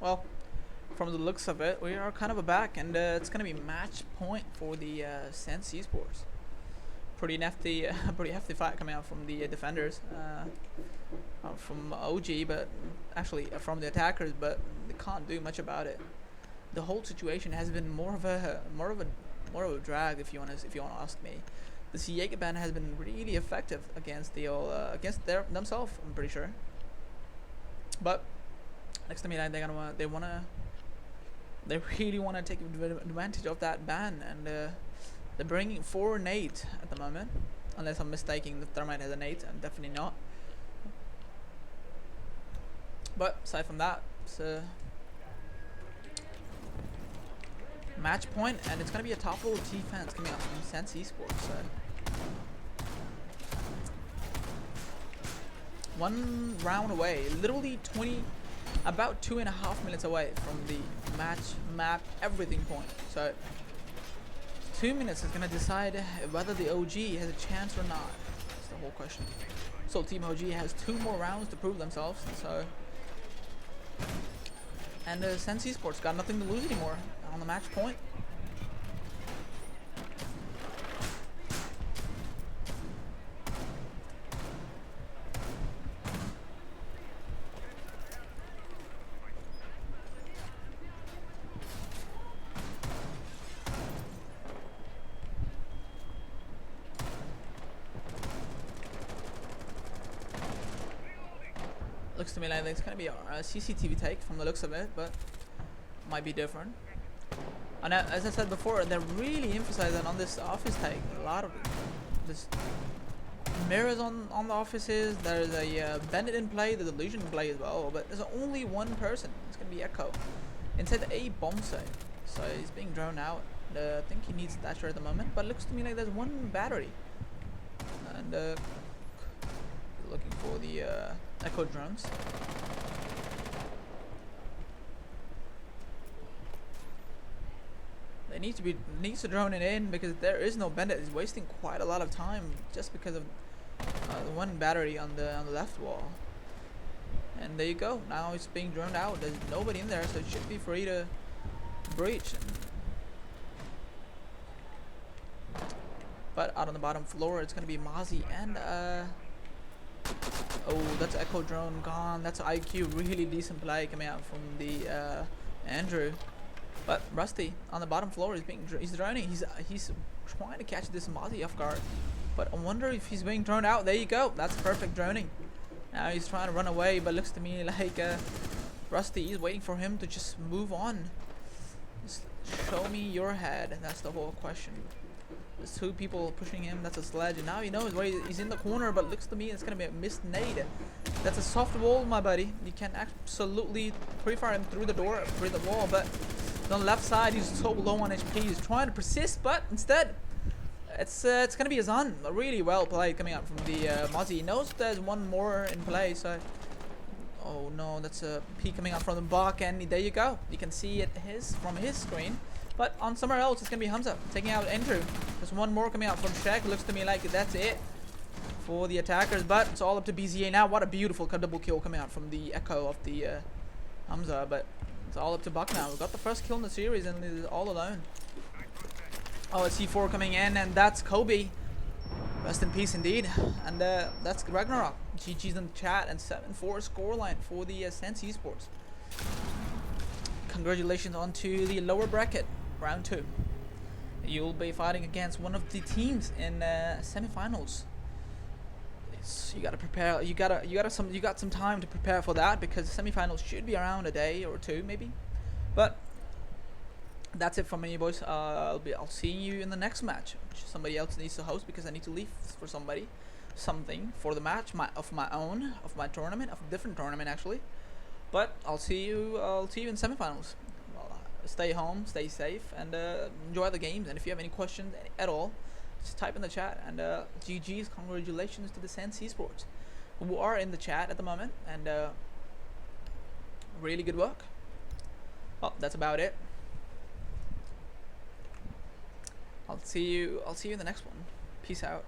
Well, from the looks of it, we are kind of back, and it's gonna be match point for the Sense Esports. Pretty hefty, pretty hefty fight coming out from the defenders, from OG, but actually from the attackers, but they can't do much about it. The whole situation has been more of a drag, if you want to ask me. The Jaeger ban has been really effective against the themselves, I'm pretty sure. But next to me, they really wanna take advantage of that ban, and they're bringing 4 nades at the moment, unless I'm mistaking the Thermite has a nade. I'm definitely not. But aside from that, it's a match point, and it's gonna be a top roll defense coming out from Sense Esports. So 1 round away, literally about 2.5 minutes away from the match map everything point. So 2 minutes is gonna decide whether the OG has a chance or not. That's the whole question. So Team OG has 2 more rounds to prove themselves. So, and Sense Esports got nothing to lose anymore on the match point. Looks to me like it's gonna be a CCTV take from the looks of it, but might be different. And as I said before, they're really emphasizing on this office take. A lot of this mirrors on the offices. There's a bandit in play, there's illusion in play as well, but there's only one person. It's gonna be Echo. Instead a bomb save, so he's being drawn out. I think he needs Thatcher at the moment, but it looks to me like there's 1 battery, and looking for the Echo drones. They needs to drone it in, because there is no bandit. He's wasting quite a lot of time just because of the 1 battery on the left wall. And there you go. Now it's being droned out. There's nobody in there, so it should be free to breach. But out on the bottom floor, it's gonna be Mozzie and oh, that's Echo drone gone. That's IQ, really decent play coming out from the Andrew. But Rusty on the bottom floor he's droning. He's trying to catch this Mozzie off guard. But I wonder if he's being thrown out. There you go. That's perfect droning. Now he's trying to run away, but looks to me like Rusty is waiting for him to just move on. Just show me your head. That's the whole question. There's 2 people pushing him. That's a sledge, and now he knows where he's in the corner. But looks to me it's gonna be a missed nade. That's a soft wall, my buddy. You can absolutely pre-fire him through the door, through the wall. But on the left side, he's so low on HP. He's trying to persist, but instead, it's gonna be a Zun. Really well played coming out from the Mozzie. He knows there's 1 more in play. So, oh no, that's a P coming out from the back, and there you go. You can see it from his screen. But on somewhere else, it's gonna be Hamza taking out Andrew. There's 1 more coming out from Shaq. Looks to me like that's it for the attackers, but it's all up to BZA now. What a beautiful double kill coming out from the Echo of the Hamza, but it's all up to Buck now. We got the first kill in the series, and he's all alone. Oh, it's C4 coming in, and that's Kobe. Rest in peace indeed. And that's Ragnarok. GG's in the chat, and 7-4 scoreline for the Sense Esports. Congratulations on to the lower bracket, round 2. You'll be fighting against one of the teams in semifinals. You gotta prepare. You got some time to prepare for that, because semifinals should be around a day or 2 maybe. But that's it from me, boys. I'll see you in the next match, which somebody else needs to host, because I need to leave for something for the match of my tournament, of a different tournament actually. But I'll see you in semifinals. Well, stay home, stay safe, and enjoy the games. And if you have any questions at all, just type in the chat. And GG's, congratulations to the Sense Esports, who are in the chat at the moment, and really good work. Well, that's about it. I'll see you in the next one. Peace out.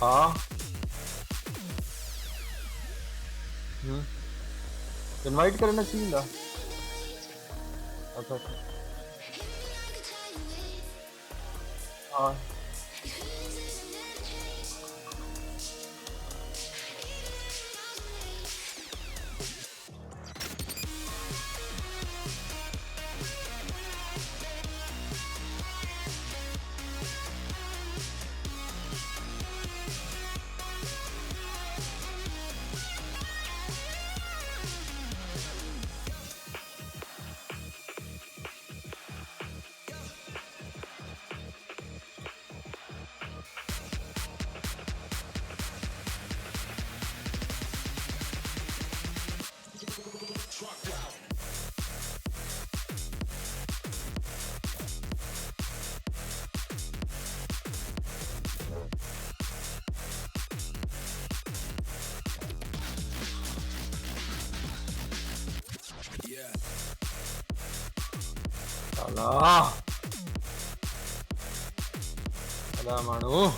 हाँ। Invite करना चाहिए था। अच्छा अच्छा। हाँ। साला साला मानू।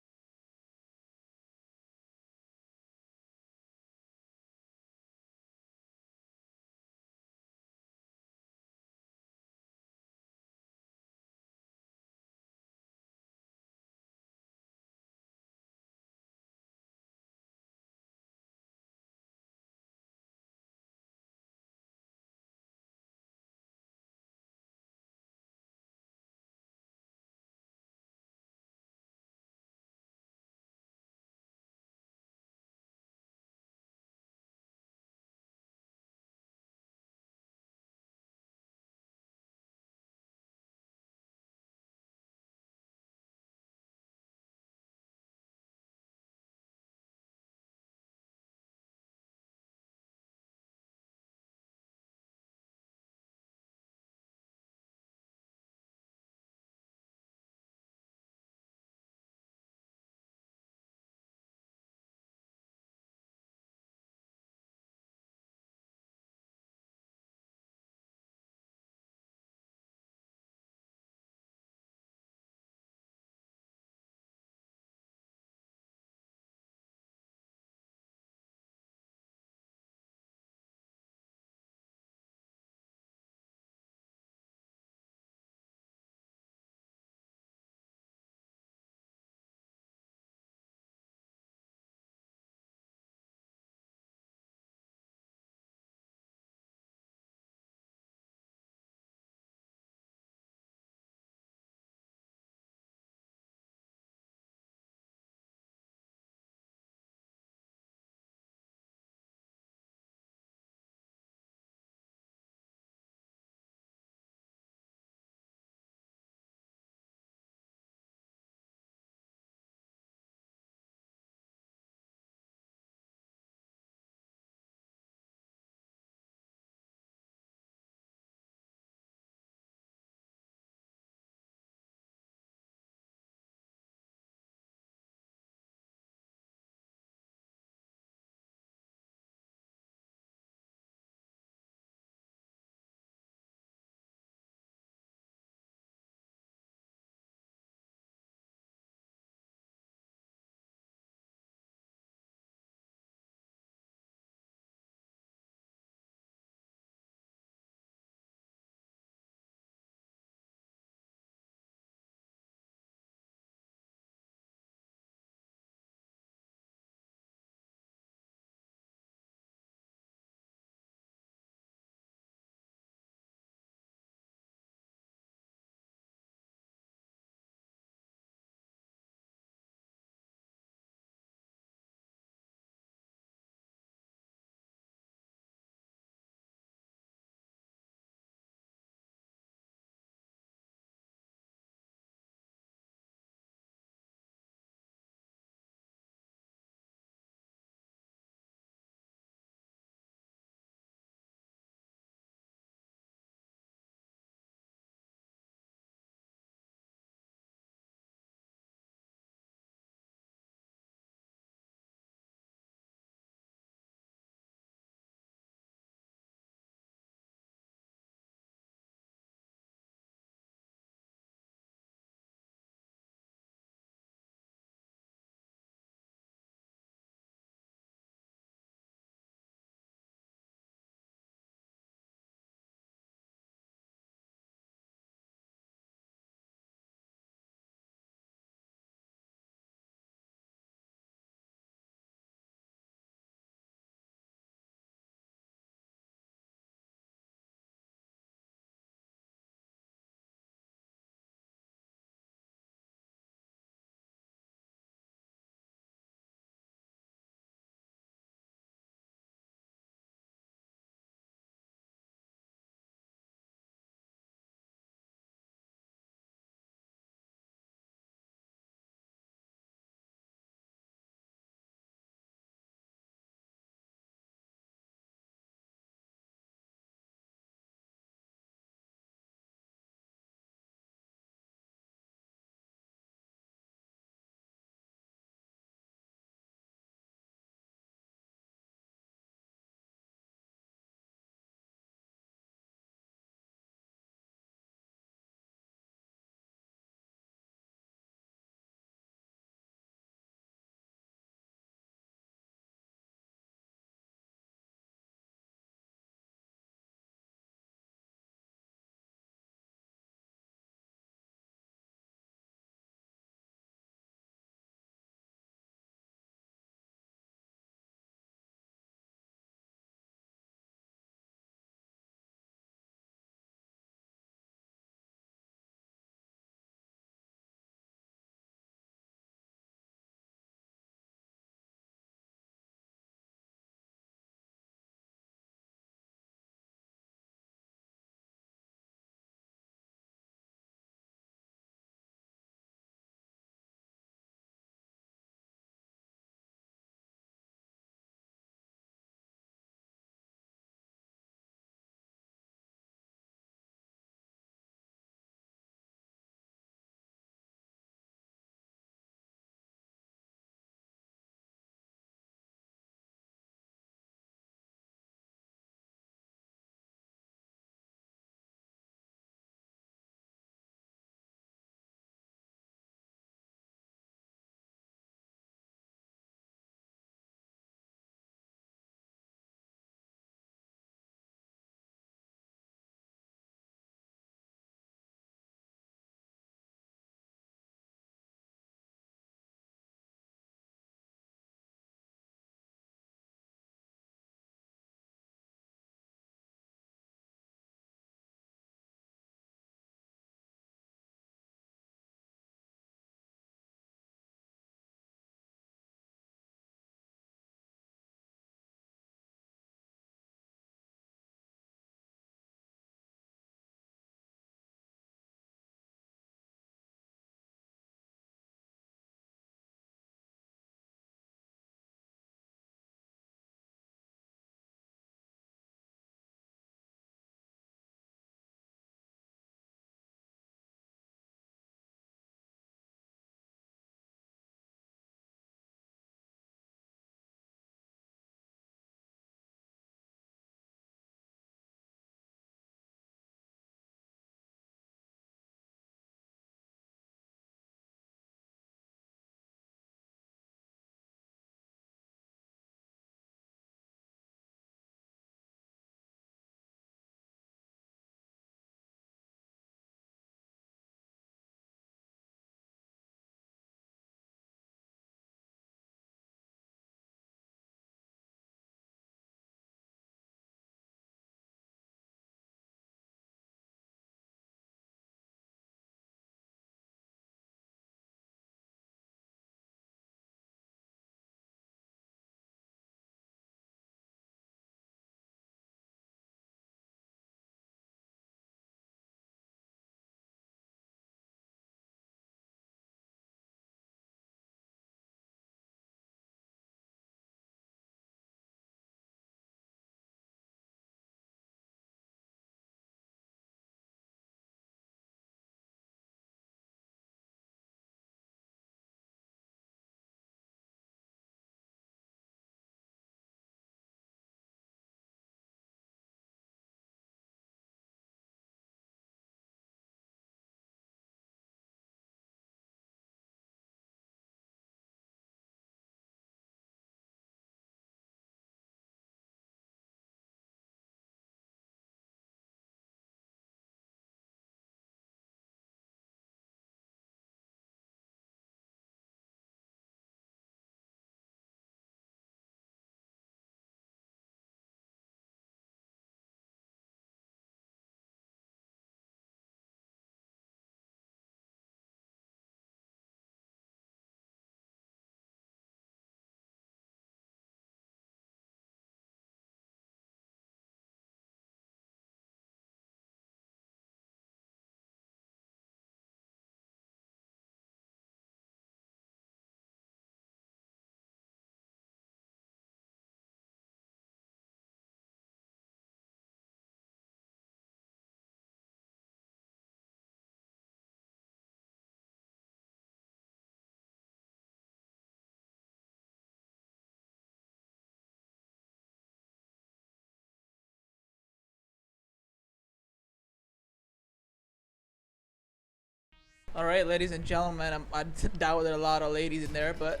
Alright, ladies and gentlemen, I doubt there are a lot of ladies in there, but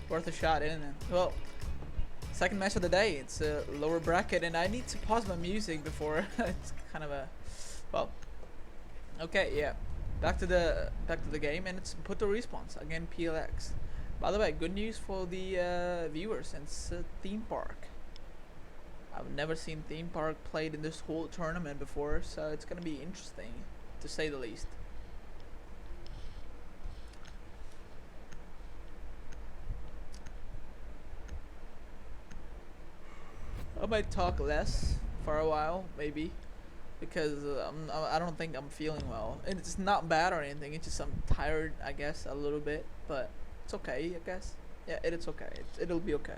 worth a shot, isn't it? Well, second match of the day. It's a lower bracket, and I need to pause my music before it's kind of a, well, okay, yeah. Back to the game, and it's put to response again. PLX. By the way, good news for the viewers. It's theme park. I've never seen theme park played in this whole tournament before, so it's gonna be interesting, to say the least. I might talk less for a while, maybe, because I don't think I'm feeling well. And it's not bad or anything. It's just I'm tired, I guess, a little bit, but it's okay, I guess. Yeah, it's okay. It'll be okay.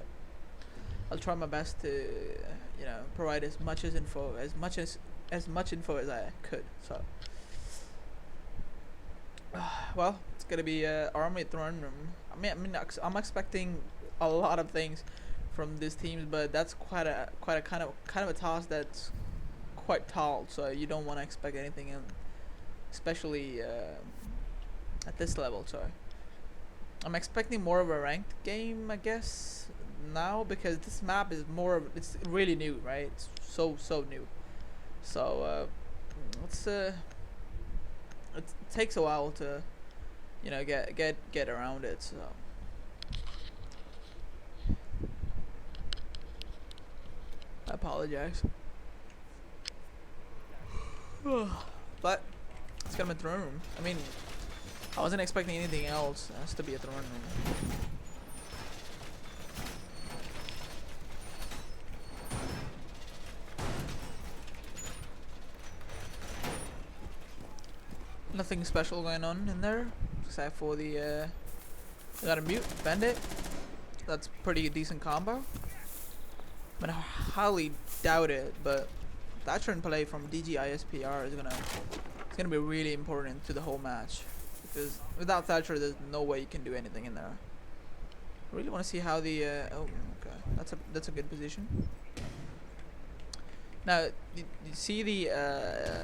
I'll try my best to, you know, provide as much info as I could. So, well, it's gonna be Army Throne Room. I'm expecting a lot of things from these teams, but that's quite a kind of a task that's quite tall, so you don't want to expect anything in, especially at this level. So I'm expecting more of a ranked game, I guess, now, because this map is it's really new, right? It's so new. So it takes a while to, you know, get around it. So I apologize. But it's gonna be a throne room. I mean, I wasn't expecting anything else. It has to be a throne room. Nothing special going on in there, except for the we got a mute bandit. That's pretty decent combo. I mean, I highly doubt it, but Thatcher in play from DGISPR is gonna be really important to the whole match, because without Thatcher, there's no way you can do anything in there. I really want to see how the oh, okay, that's a good position. Now, you see the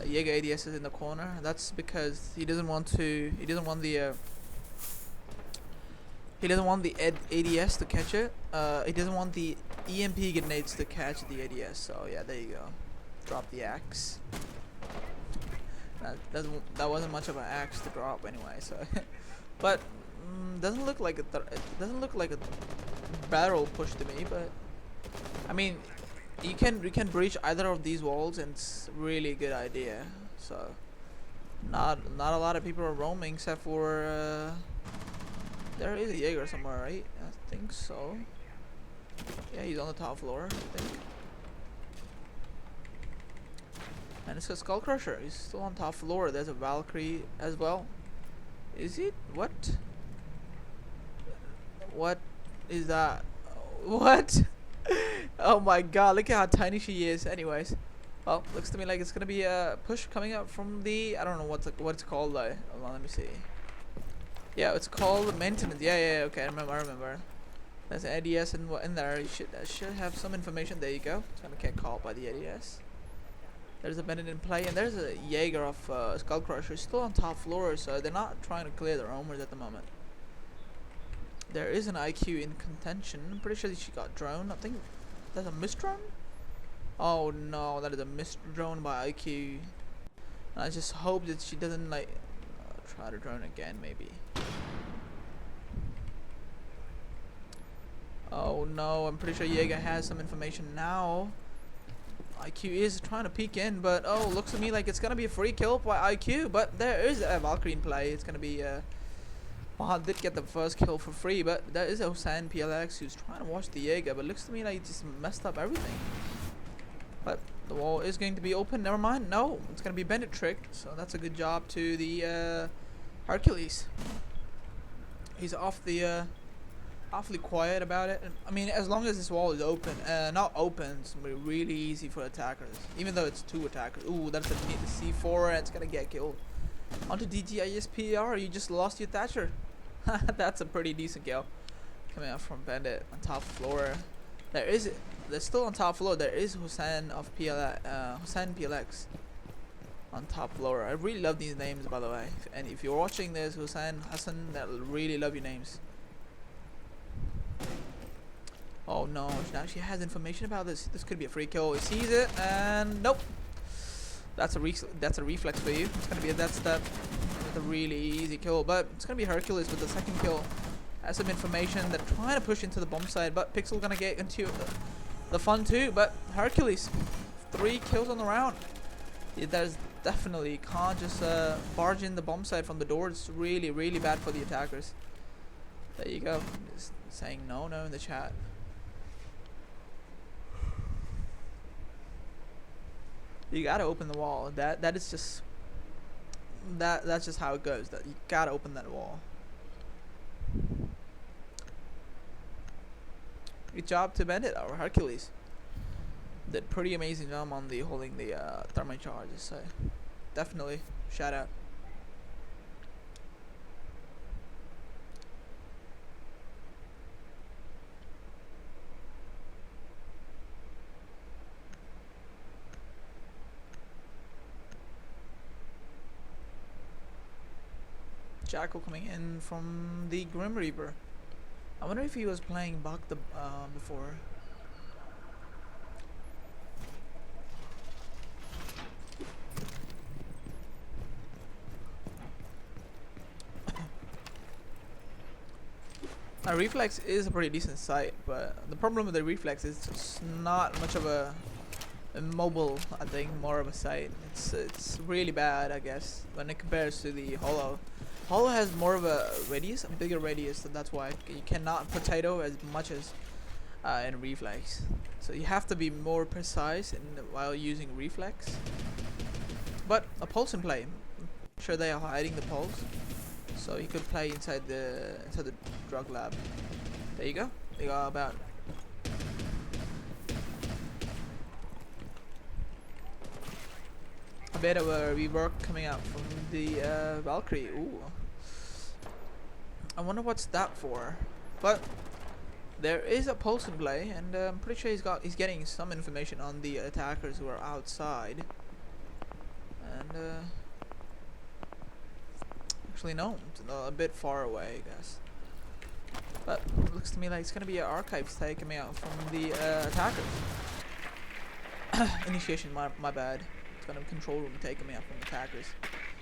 Jaeger ADS is in the corner. That's because he doesn't want the ADS to catch it. He doesn't want the EMP grenades to catch the ADS. So yeah, there you go. Drop the axe. That wasn't much of an axe to drop anyway. So, but doesn't look like it doesn't look like a barrel push to me. But I mean, you can breach either of these walls, and it's really a good idea. So not a lot of people are roaming, except for there is a Jaeger somewhere, right? I think so. Yeah, he's on the top floor, I think. And it's a Skull Crusher. He's still on top floor. There's a Valkyrie as well. Is it? What? What is that? What? Oh my god, look at how tiny she is. Anyways, well, looks to me like it's gonna be a push coming up from the, I don't know what it's called though. Hold on, let me see. Yeah, it's called maintenance. Yeah, okay, I remember. There's an ADS in there. I should have some information. There you go. It's gonna get caught by the ADS. There's a bandit in play, and there's a Jaeger of Skull Crusher still on top floor, so they're not trying to clear their roamers at the moment. There is an IQ in contention. I'm pretty sure that she got drone. I think that's a missed drone. Oh no, that is a missed drone by IQ. And I just hope that she doesn't like try to drone again, maybe. Oh no, I'm pretty sure Jaeger has some information now. IQ is trying to peek in, but oh, looks to me like it's gonna be a free kill by IQ. But there is a Valkyrie in play. It's gonna be Mahal did get the first kill for free, but there is a Hussein PLX who's trying to watch the Jaeger, but looks to me like he just messed up everything. But the wall is going to be open. Never mind. No, it's gonna be bandit trick. So that's a good job to the Hercules. He's off the awfully quiet about it. And, I mean, as long as this wall is open, not open, it's gonna be really easy for attackers. Even though it's two attackers. Ooh, that's a C4, and it's gonna get killed. Onto DGISPR, you just lost your Thatcher. That's a pretty decent kill. Coming out from Bandit on top floor. They're still on top floor. There is Hussein of Hussein PLX. on top floor. I really love these names, by the way. And if you're watching this, Hussein, Hassan, that really love your names. Oh no, now she has information about this. This could be a free kill. He sees it, and nope. That's a reflex for you. It's gonna be a death step. It's a really easy kill, but it's gonna be Hercules with the second kill. Has some information. They're trying to push into the bomb side, but Pixel gonna get into the fun too. But Hercules, 3 kills on the round. There's definitely can't just barge in the bomb side from the door. It's really, really bad for the attackers. There you go. Just saying no in the chat. You gotta open the wall. That is just that's just how it goes. That you gotta open that wall. Good job to Bandit or Hercules. Did pretty amazing job on the holding the thermite charges. So definitely shout out. Jackal coming in from the Grim Reaper. I wonder if he was playing Buck the before. A reflex is a pretty decent sight, but the problem with the reflex is it's not much of a mobile. I think more of a sight. It's really bad, I guess, when it compares to the Holo. Holo has more of a radius, a bigger radius, so that's why you cannot potato as much as in reflex. So you have to be more precise while using reflex. But a pulse in play. I'm sure they are hiding the pulse, so you could play inside the drug lab. There you go. They got about. A bit of a rework coming out from the Valkyrie. Ooh. I wonder what's that for. But there is a pulse in play, and I'm pretty sure he's getting some information on the attackers who are outside. And actually no, it's a bit far away, I guess. But it looks to me like it's gonna be an archives taking me out from the attackers. Initiation, my bad. It's gonna control room taking me out from the attackers.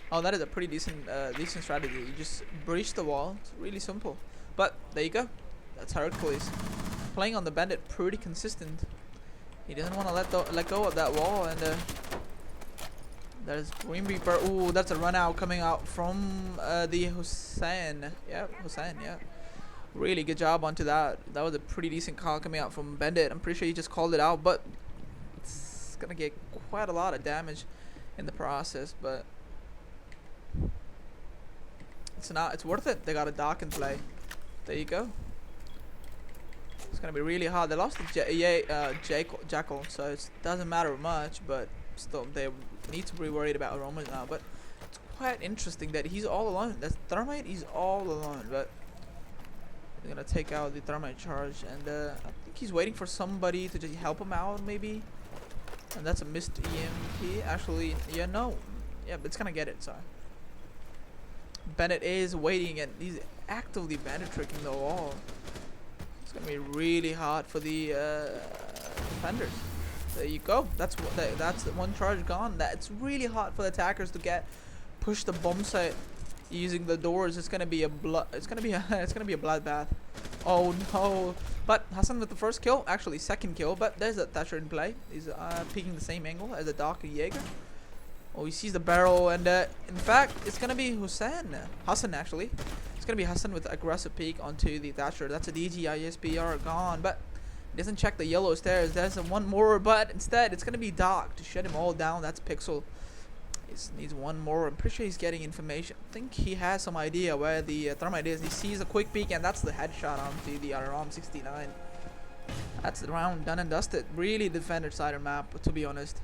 Oh, that is a pretty decent strategy. You just breach the wall. It's really simple. But there you go. That's Hercules playing on the Bandit, pretty consistent. He doesn't want to let go of that wall, and there's Green Reaper. Ooh, that's a run out coming out from the Hussein. Yeah, Hussein. Yeah, really good job onto that. That was a pretty decent call coming out from Bandit. I'm pretty sure he just called it out, but it's gonna get quite a lot of damage in the process. But it's worth it. They got a dock in play. There you go. It's gonna be really hard. They lost the Jackal, so it doesn't matter much, but still they need to be worried about Roman now. But it's quite interesting that he's all alone. That's Thermite, he's all alone, but they're gonna take out the Thermite charge, and I think he's waiting for somebody to just help him out, maybe. And that's a missed EMP. Actually, yeah, no. Yeah, but it's gonna get it, so Bennett is waiting, and he's actively bandit tricking the wall. It's gonna be really hard for the defenders. There you go. That's one charge gone. It's really hard for the attackers to push the bomb site using the doors. It's gonna be a bloodbath. Oh no! But Hassan with the first kill, actually second kill. But there's a Thatcher in play. He's peeking the same angle as a Doc Jaeger. Oh, he sees the barrel, and in fact, it's gonna be Hassan actually. It's gonna be Hassan with aggressive peek onto the Thatcher. That's a DG ISPR gone, but he doesn't check the yellow stairs. There's one more, but instead it's gonna be Doc to shut him all down. That's Pixel. He needs one more. I'm pretty sure he's getting information. I think he has some idea where the Thermite is. He sees a quick peek, and that's the headshot onto the ROM 69. That's the round done and dusted. Really defender side of map, to be honest.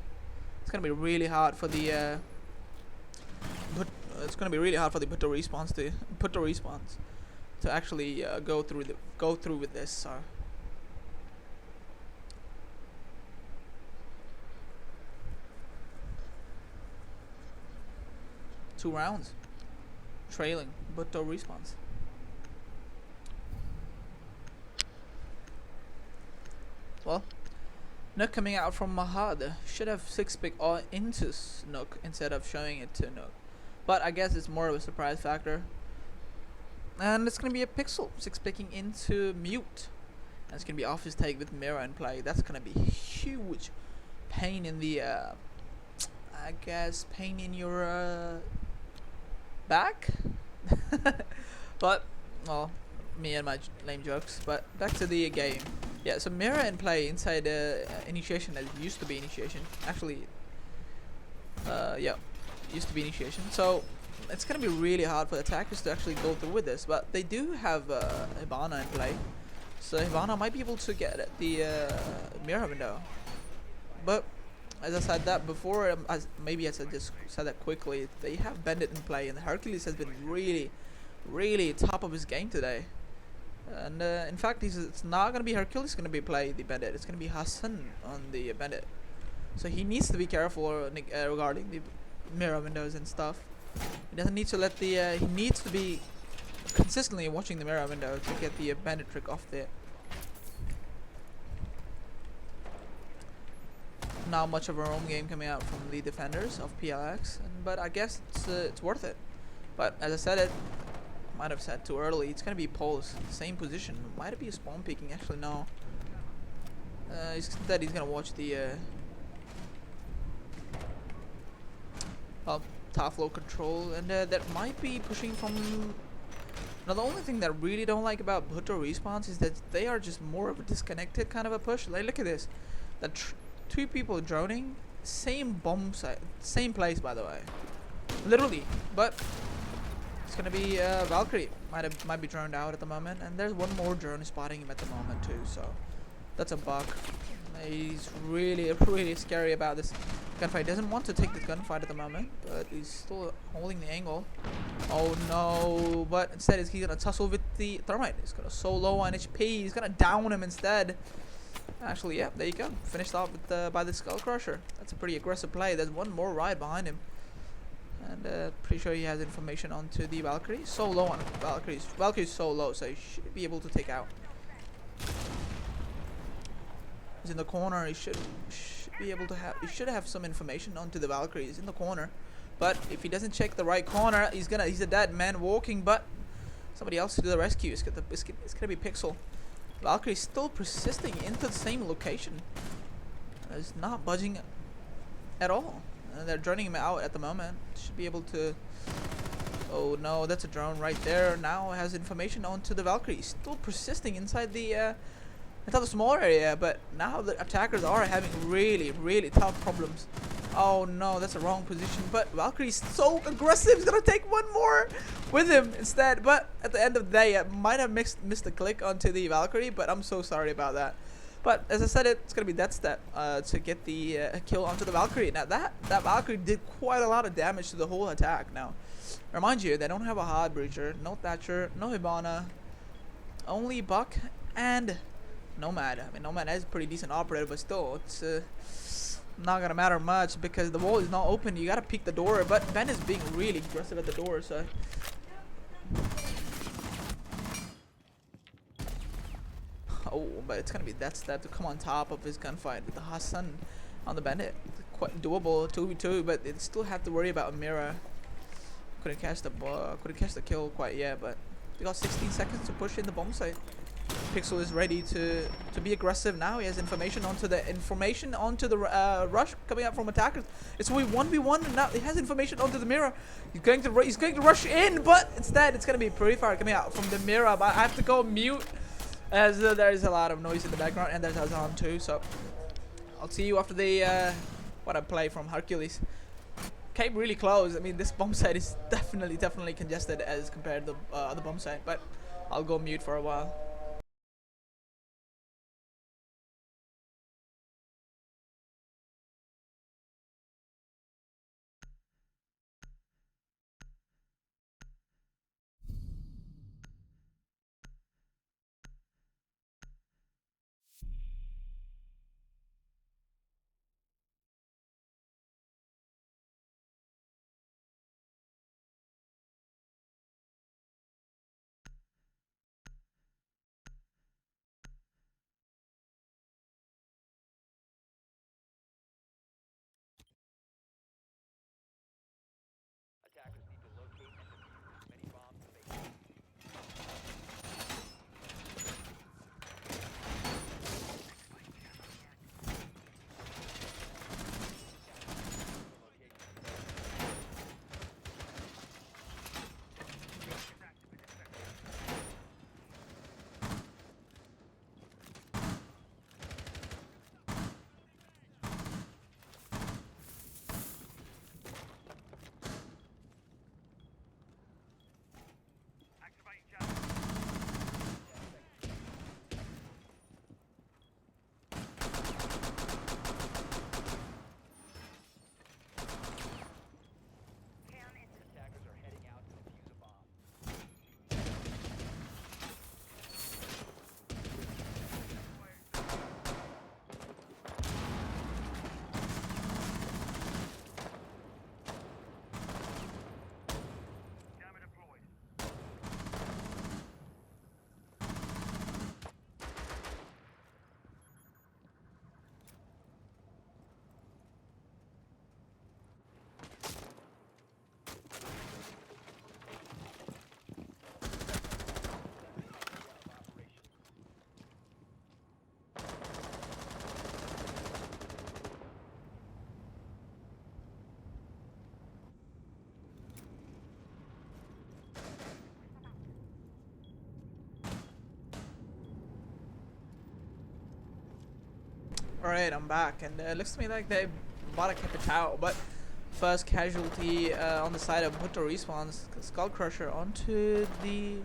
It's gonna be really hard for the Putto response to actually go through with this. So 2 rounds, trailing, but no response. Well, Nook coming out from Mahad should have 6-pick all into Nook instead of showing it to Nook. But I guess it's more of a surprise factor. And it's going to be a Pixel 6-picking into Mute. And it's going to be off his take with Mira in play. That's going to be huge pain in the, I guess, pain in your back. But, well, me and my lame jokes. But back to the game. Yeah, so Mira in play inside initiation that used to be initiation. Actually, yeah, used to be initiation. So it's gonna be really hard for the attackers to actually go through with this. But they do have Hibana in play, so Hibana might be able to get at the Mira window. But as I said that before, maybe as I just said that quickly, they have Bandit in play, and Hercules has been really, really top of his game today. And in fact, it's not going to be Hercules going to be play the Bandit. It's going to be Hassan on the Bandit. So he needs to be careful regarding the mirror windows and stuff. He doesn't need to let the... he needs to be consistently watching the mirror window to get the Bandit trick off there. Not much of a roam game coming out from the defenders of PLX. But I guess it's worth it. But as I said it, might have said too early, it's gonna be Pulse, same position. Might it be a spawn picking? Actually, no. Instead, he's gonna watch the top flow control, and that might be pushing from. Now, the only thing that I really don't like about Bhutto respawns is that they are just more of a disconnected kind of a push. Like, look at this, that 2 people droning, same bomb site, same place, by the way, literally, but. It's gonna be Valkyrie. Might be droned out at the moment, and there's one more drone spotting him at the moment too. So that's a bug. He's really scary about this gunfight. Doesn't want to take the gunfight at the moment, but he's still holding the angle. Oh no! But instead, he's gonna tussle with the thermite. He's gonna so low on HP. He's gonna down him instead. Actually, yeah, there you go. Finished off with by the Skull Crusher. That's a pretty aggressive play. There's one more ride behind him. And pretty sure he has information onto the Valkyrie. So low on Valkyrie's. Valkyrie's so low, so he should be able to take out. He's in the corner. He should be able to have. He should have some information onto the Valkyrie. He's in the corner, but if he doesn't check the right corner, he's a dead man walking. But somebody else to do the rescue. It's gonna be Pixel. Valkyrie's still persisting into the same location. He's not budging at all. And they're droning him out at the moment. Should be able to. Oh no, that's a drone right there. Now has information onto the Valkyrie. Still persisting inside the small area, but now the attackers are having really tough problems. Oh no, that's a wrong position. But Valkyrie's so aggressive. He's gonna take one more with him instead. But at the end of the day, I might have missed the click onto the Valkyrie. But I'm so sorry about that. But as I said, it's gonna be that step to get the kill onto the Valkyrie. Now that Valkyrie did quite a lot of damage to the whole attack. Now, remind you, they don't have a hard breacher, no Thatcher, no Hibana, only Buck and Nomad. I mean, Nomad is a pretty decent operator, but still, it's not gonna matter much because the wall is not open. You gotta peek the door, but Ben is being really aggressive at the door, so. Oh, but it's gonna be that step to come on top of his gunfight with the Hassan on the Bandit. Quite doable 2v2, but they still have to worry about Mira. Couldn't catch the kill quite yet, but they got 16 seconds to push in the bomb site. Pixel is ready to be aggressive now. He has information onto the rush coming out from attackers. It's only 1v1, and now he has information onto the mirror. He's going to rush in, but instead it's gonna be Pretty Fire coming out from the mirror. But I have to go mute as there is a lot of noise in the background, and there's Azan too. So I'll see you after the what I play from Hercules. Came really close. I mean, this bomb site is definitely congested as compared to the other bomb site, but I'll go mute for a while. Alright, I'm back, and it looks to me like they bought a Capitao, but first casualty on the side of Bhutto respawns Skull Crusher onto the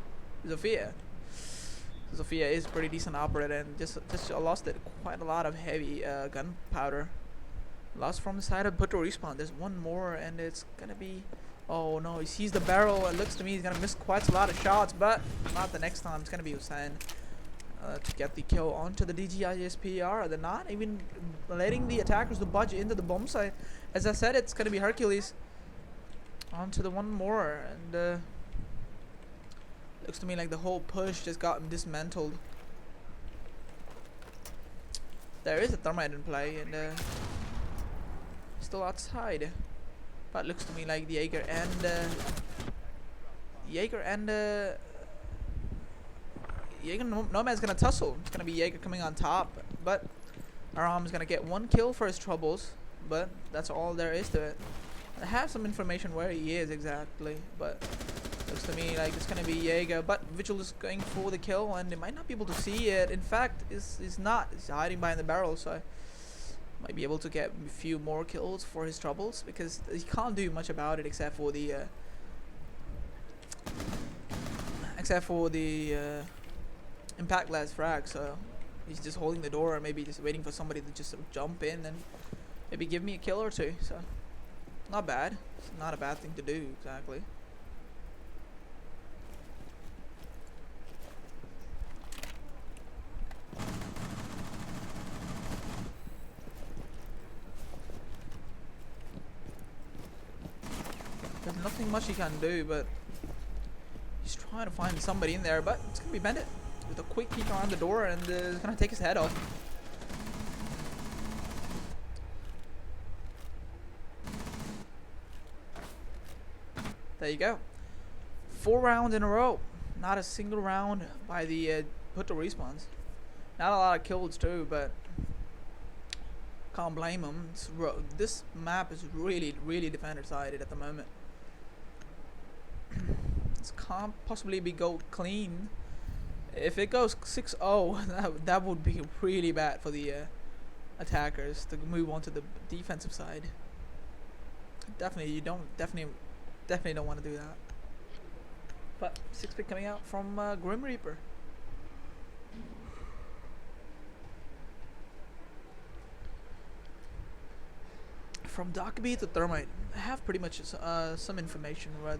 Zofia. Zofia is pretty decent operator and just lost it quite a lot of heavy gunpowder. Lost from the side of Bhutto respawn. There's one more, and it's gonna be. Oh no, he sees the barrel. It looks to me he's gonna miss quite a lot of shots, but not the next time. It's gonna be Hussein. To get the kill onto the DGISPR. They're not even letting the attackers to budge into the bomb site. As I said, it's gonna be Hercules onto the one more, and looks to me like the whole push just got dismantled. There is a thermite in play, and still outside, but looks to me like the Jaeger and Jaeger Nomad's gonna tussle. It's gonna be Jaeger coming on top, but Aram's gonna get one kill for his troubles, but that's all there is to it. I have some information where he is exactly, but looks to me like it's gonna be Jaeger, but Vigil is going for the kill, and they might not be able to see it. In fact, is not. He's hiding behind the barrel, so might be able to get a few more kills for his troubles, because he can't do much about it except for the impactless frag, so he's just holding the door, or maybe just waiting for somebody to just jump in and maybe give me a kill or two. So not bad. It's not a bad thing to do exactly. There's nothing much he can do, but he's trying to find somebody in there, but it's gonna be Bandit with a quick peek around the door, and it's gonna take his head off. There you go. 4 rounds in a row. Not a single round by the Bhutto respawns. Not a lot of kills too, but can't blame them. This map is really defender sided at the moment. This can't possibly be go clean. If it goes 6-0, that would be really bad for the attackers to move on to the defensive side. Definitely don't want to do that. But 6-pick coming out from Grim Reaper. From Dockaby to Thermite, I have pretty much some information where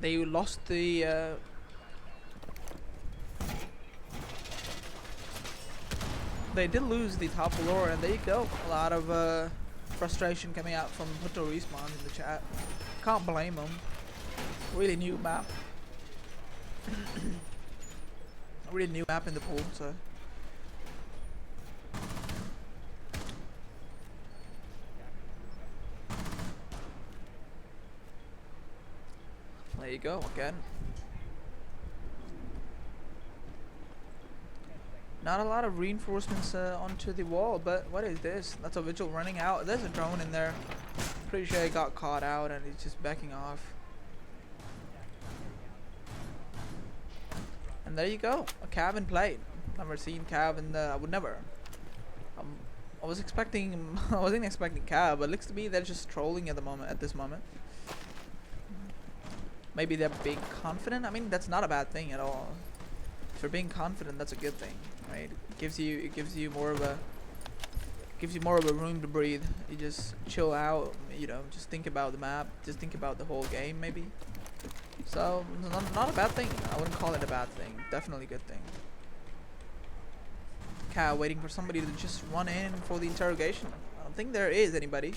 they lost the they did lose the top floor, and there you go. A lot of frustration coming out from Bhutto Respawn in the chat. Can't blame them. Really new map. Really new map in the pool, so. There you go again. Not a lot of reinforcements onto the wall, but what is this? That's a Vigil running out. There's a drone in there. Pretty sure he got caught out and he's just backing off. And there you go, a Cav in play. Never seen Cav in the. I would never. I was expecting. I wasn't expecting Cav, but it looks to me they're just trolling at the moment. At this moment, maybe they're being confident. I mean, that's not a bad thing at all. If you're being confident, that's a good thing, right? It gives you more of a room to breathe. You just chill out, you know, just think about the map, just think about the whole game maybe. So not a bad thing. I wouldn't call it a bad thing. Definitely a good thing. Cow waiting for somebody to just run in for the interrogation. I don't think there is anybody,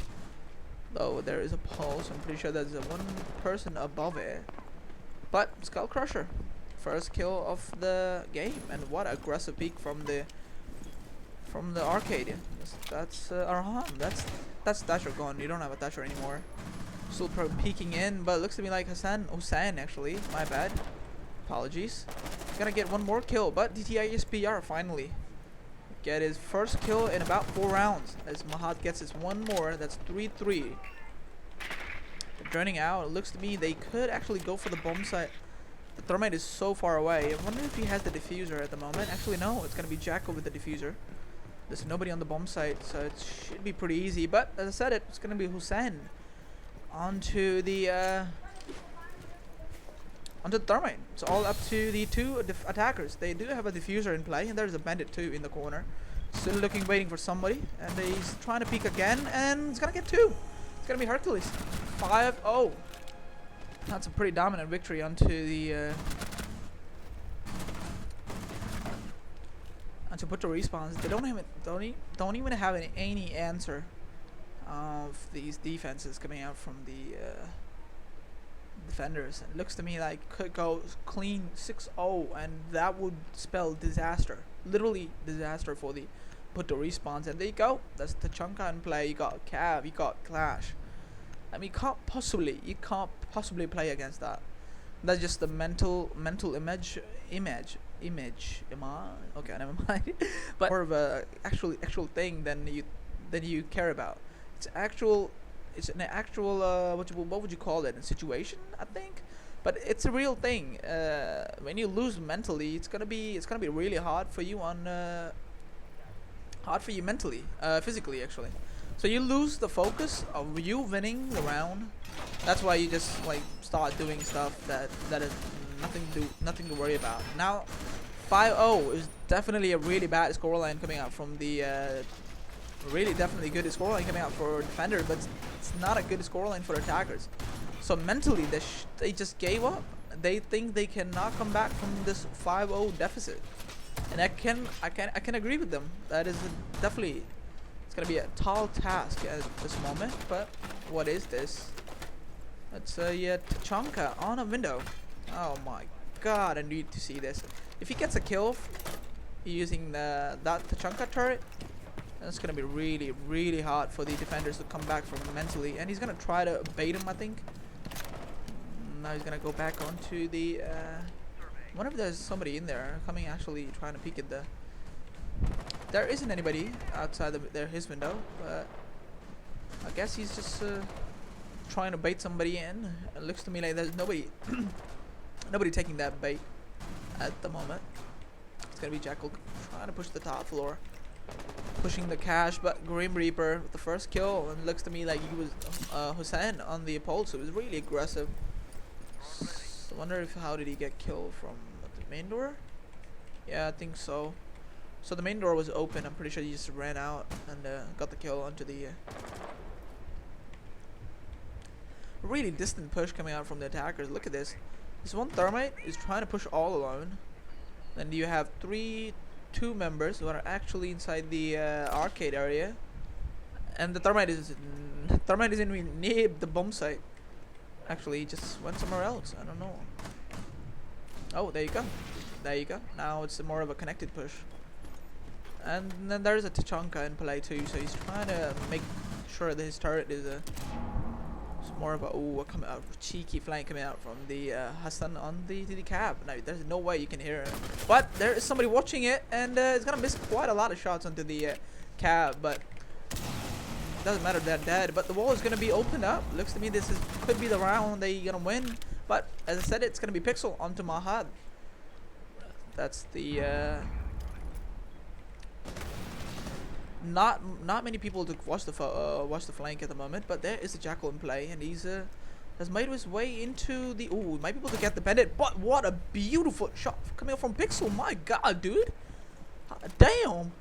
though there is a pulse. I'm pretty sure there's one person above it. But Skull Crusher, first kill of the game, and what aggressive peek from the arcade. That's Arham. That's Thatcher gone. You don't have a Thatcher anymore. Still peeking in, but it looks to me like Hussein actually. My bad. Apologies. Gonna get one more kill, but DTISPR finally get his first kill in about 4 rounds. As Mahat gets his one more, that's 3-3. Drowning out. It looks to me they could actually go for the bomb site. The Thermite is so far away. I wonder if he has the diffuser at the moment. Actually, no. It's gonna be Jacko with the diffuser. There's nobody on the bomb site, so it should be pretty easy. But as I said, it's gonna be Hussein onto the thermite. It's all up to the two attackers. They do have a diffuser in play, and there's a bandit too in the corner, still looking, waiting for somebody. And he's trying to peek again, and he's gonna get two. It's gonna be Hercules. 5-0. That's a pretty dominant victory onto the onto put the respawns. They don't even have any answer of these defenses coming out from the defenders. It looks to me like could go clean 6-0, and that would spell disaster, literally disaster for the put the respawns. And there you go. That's the Tachanka in play. You got Cav, you got Clash. I mean, you can't possibly play against that. That's just the mental image. Okay, never mind. But more of a actual thing than you care about. It's an actual what would you call it? A situation, I think. But it's a real thing. When you lose mentally, it's gonna be really hard for you mentally, physically actually. So you lose the focus of you winning the round. That's why you just like start doing stuff that is nothing to worry about. Now 5-0 is definitely a really bad scoreline coming out from the really definitely good scoreline coming out for defender, but it's not a good scoreline for attackers. So mentally they just gave up. They think they cannot come back from this 5-0 deficit, and I can agree with them. That is definitely, it's gonna be a tall task at this moment. But what is this? That's a Tachanka on a window. Oh my god, I need to see this. If he gets a kill using that Tachanka turret, that's gonna be really hard for the defenders to come back from mentally. And he's gonna try to bait him, I think. Now he's gonna go back onto the I wonder if there's somebody in there coming, actually trying to peek at the. There isn't anybody outside his window, but I guess he's just trying to bait somebody in. It looks to me like there's nobody nobody taking that bait at the moment. It's gonna be Jackal trying to push the top floor, pushing the cash, but Grim Reaper with the first kill, and it looks to me like he was Hussein on the pole, so it was really aggressive. So I wonder how did he get killed, from the main door? Yeah, I think so. So the main door was open. I'm pretty sure he just ran out and got the kill onto the really distant push coming out from the attackers. Look at this. This one thermite is trying to push all alone. Then you have two members who are actually inside the arcade area, and the thermite isn't even near the bomb site. Actually, he just went somewhere else. I don't know. Oh, there you go. There you go. Now it's more of a connected push. And then there's a Tachanka in play too, so he's trying to make sure that his turret is it's more of a cheeky flank coming out from the Hassan on the cab. Now there's no way you can hear him, but there is somebody watching it, and it's gonna miss quite a lot of shots onto the cab, but doesn't matter, they're dead. But the wall is gonna be opened up. Looks to me this could be the round they're gonna win, but as I said, it's gonna be Pixel onto Mahad. That's the not many people to watch the flank at the moment, but there is a Jackal in play, and he's has made his way into the. Ooh, might be able to get the bandit, but what a beautiful shot coming up from Pixel! My God, dude, damn!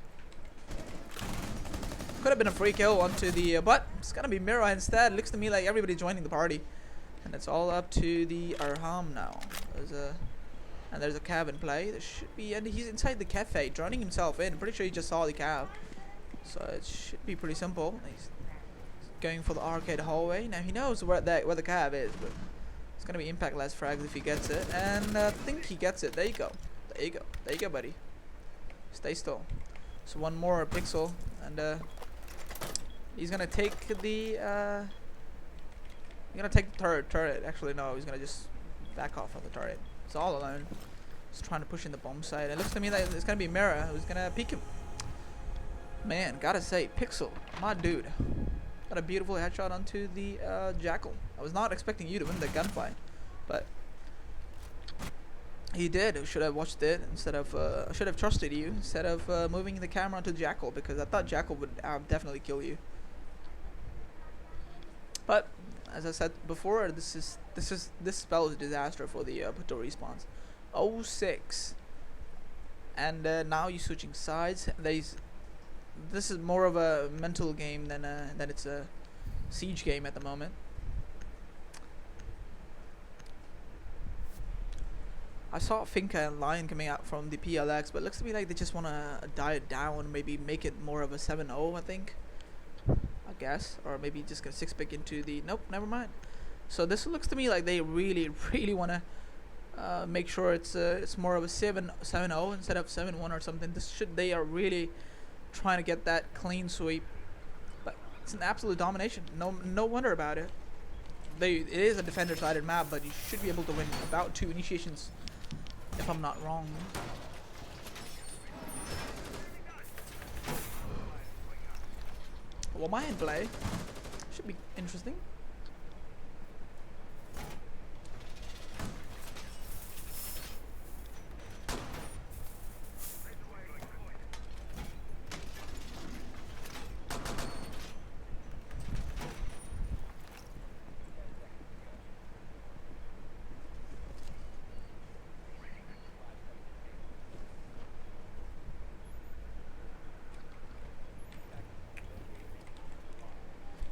Could have been a free kill onto the, but it's gonna be Mira instead. Looks to me like everybody joining the party, and it's all up to the Arham now. There's a cab in play. There should be, and he's inside the cafe, joining himself in. Pretty sure he just saw the cab. So it should be pretty simple. He's going for the arcade hallway. Now he knows where the cab is, but it's gonna be impactless frags if he gets it. And I think he gets it. There you go. There you go. There you go, buddy. Stay still. So one more Pixel, and he's gonna take the turret. Actually, no, he's gonna just back off of the turret. It's all alone. He's trying to push in the bomb site. It looks to me like it's gonna be Mira who's gonna peek him. Man, gotta say, Pixel, my dude, got a beautiful headshot onto the Jackal. I was not expecting you to win the gunfight, but He did. I should have watched it instead of. I should have trusted you instead of moving the camera to Jackal, because I thought Jackal would definitely kill you. But as I said before, this spell is a disaster for the Pato respawns. 06, and now you're switching sides. This is more of a mental game than it's a siege game at the moment. I saw Finca and Lion coming out from the PLX, but it looks to me like they just want to die it down, maybe make it more of a 7-0, I think. I guess, or maybe just get 6-pick into the. Nope, never mind. So this looks to me like they really, really want to make sure it's more of a 7-0 instead of 7-1 or something. They are really trying to get that clean sweep, but it's an absolute domination. No wonder about it. It is a defender-sided map, but you should be able to win about 2 initiations, if I'm not wrong. Well, my in play should be interesting.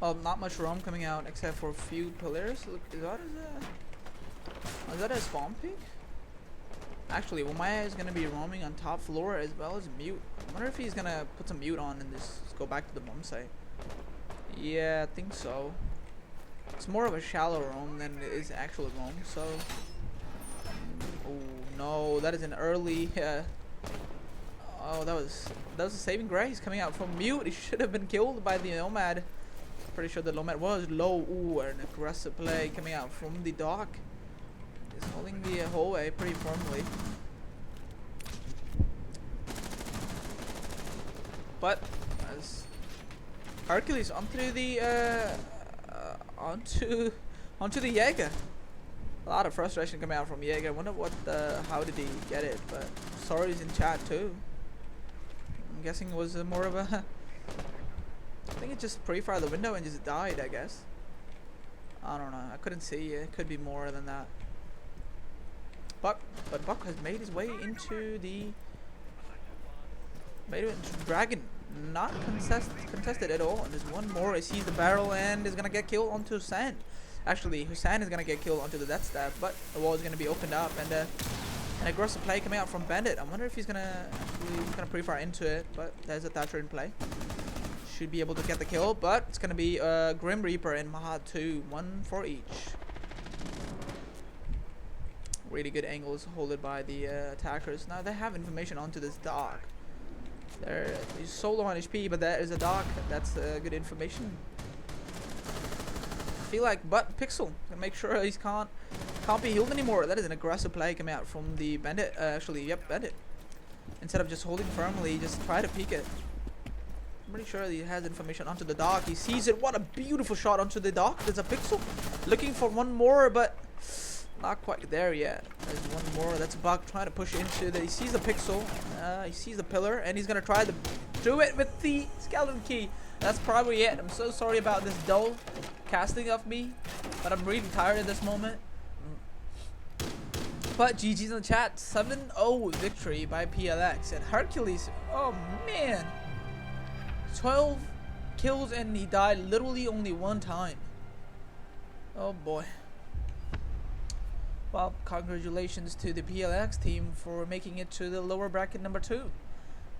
Well, not much roam coming out except for a few pillars. Look, is that a spawn peak? Actually, Womaya is gonna be roaming on top floor as well as mute. I wonder if he's gonna put some mute on and just go back to the bomb site. Yeah, I think so. It's more of a shallow roam than it is actual roam. So, oh no, that is an early. Oh, that was a saving grace coming out from mute. He should have been killed by the Nomad. Pretty sure the Nomad was low. Ooh, an aggressive play coming out from the dock. He's holding the hallway pretty firmly. But as Hercules onto the onto the Jaeger. A lot of frustration coming out from Jaeger. I wonder how did he get it? But sorry's in chat too. I'm guessing it was more of a. I think it just pre-fired the window and just died, I guess. I don't know. I couldn't see. It could be more than that. But Buck has made his way into Dragon. Not contested at all. And there's one more. He sees the barrel and is gonna get killed onto Hussein. Actually, Hussein is gonna get killed onto the death stab, but the wall is gonna be opened up and an aggressive play coming out from Bandit. I wonder if he's gonna pre-fire into it, but there's a Thatcher in play. Should be able to get the kill, but it's gonna be Grim Reaper and Mahad 2, 1 for each. Really good angles holded by the attackers. Now they have information onto this dock. He's so low on HP, but there is a dock. That's good information. I feel like Pixel gonna make sure he can't be healed anymore. That is an aggressive play coming out from the Bandit. Actually, yep, Bandit. Instead of just holding firmly, just try to peek it. Pretty sure he has information onto the dock. He sees it. What a beautiful shot onto the dock. There's a Pixel looking for one more, but not quite there yet. There's one more. That's Buck trying to push into the. He sees the Pixel. He sees the pillar, and he's gonna try to do it with the skeleton key. That's probably it. I'm so sorry about this dull casting of me, but I'm really tired at this moment. But GG's in the chat. 7-0 victory by PLX and Hercules. Oh man. 12 kills and he died literally only one time. Oh boy. Well, congratulations to the PLX team for making it to the lower bracket number 2.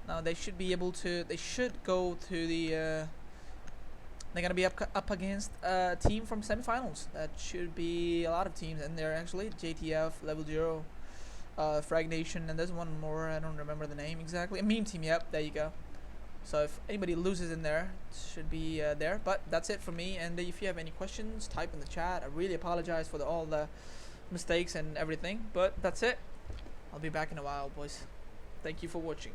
Now they should be able to. They should go to the. They're gonna be up against a team from semifinals. That should be a lot of teams in there actually. JTF, Level 0, Frag Nation, and there's one more. I don't remember the name exactly. A meme team. Yep, there you go. So if anybody loses in there, it should be there. But that's it for me. And if you have any questions, type in the chat. I really apologize for all the mistakes and everything. But that's it. I'll be back in a while, boys. Thank you for watching.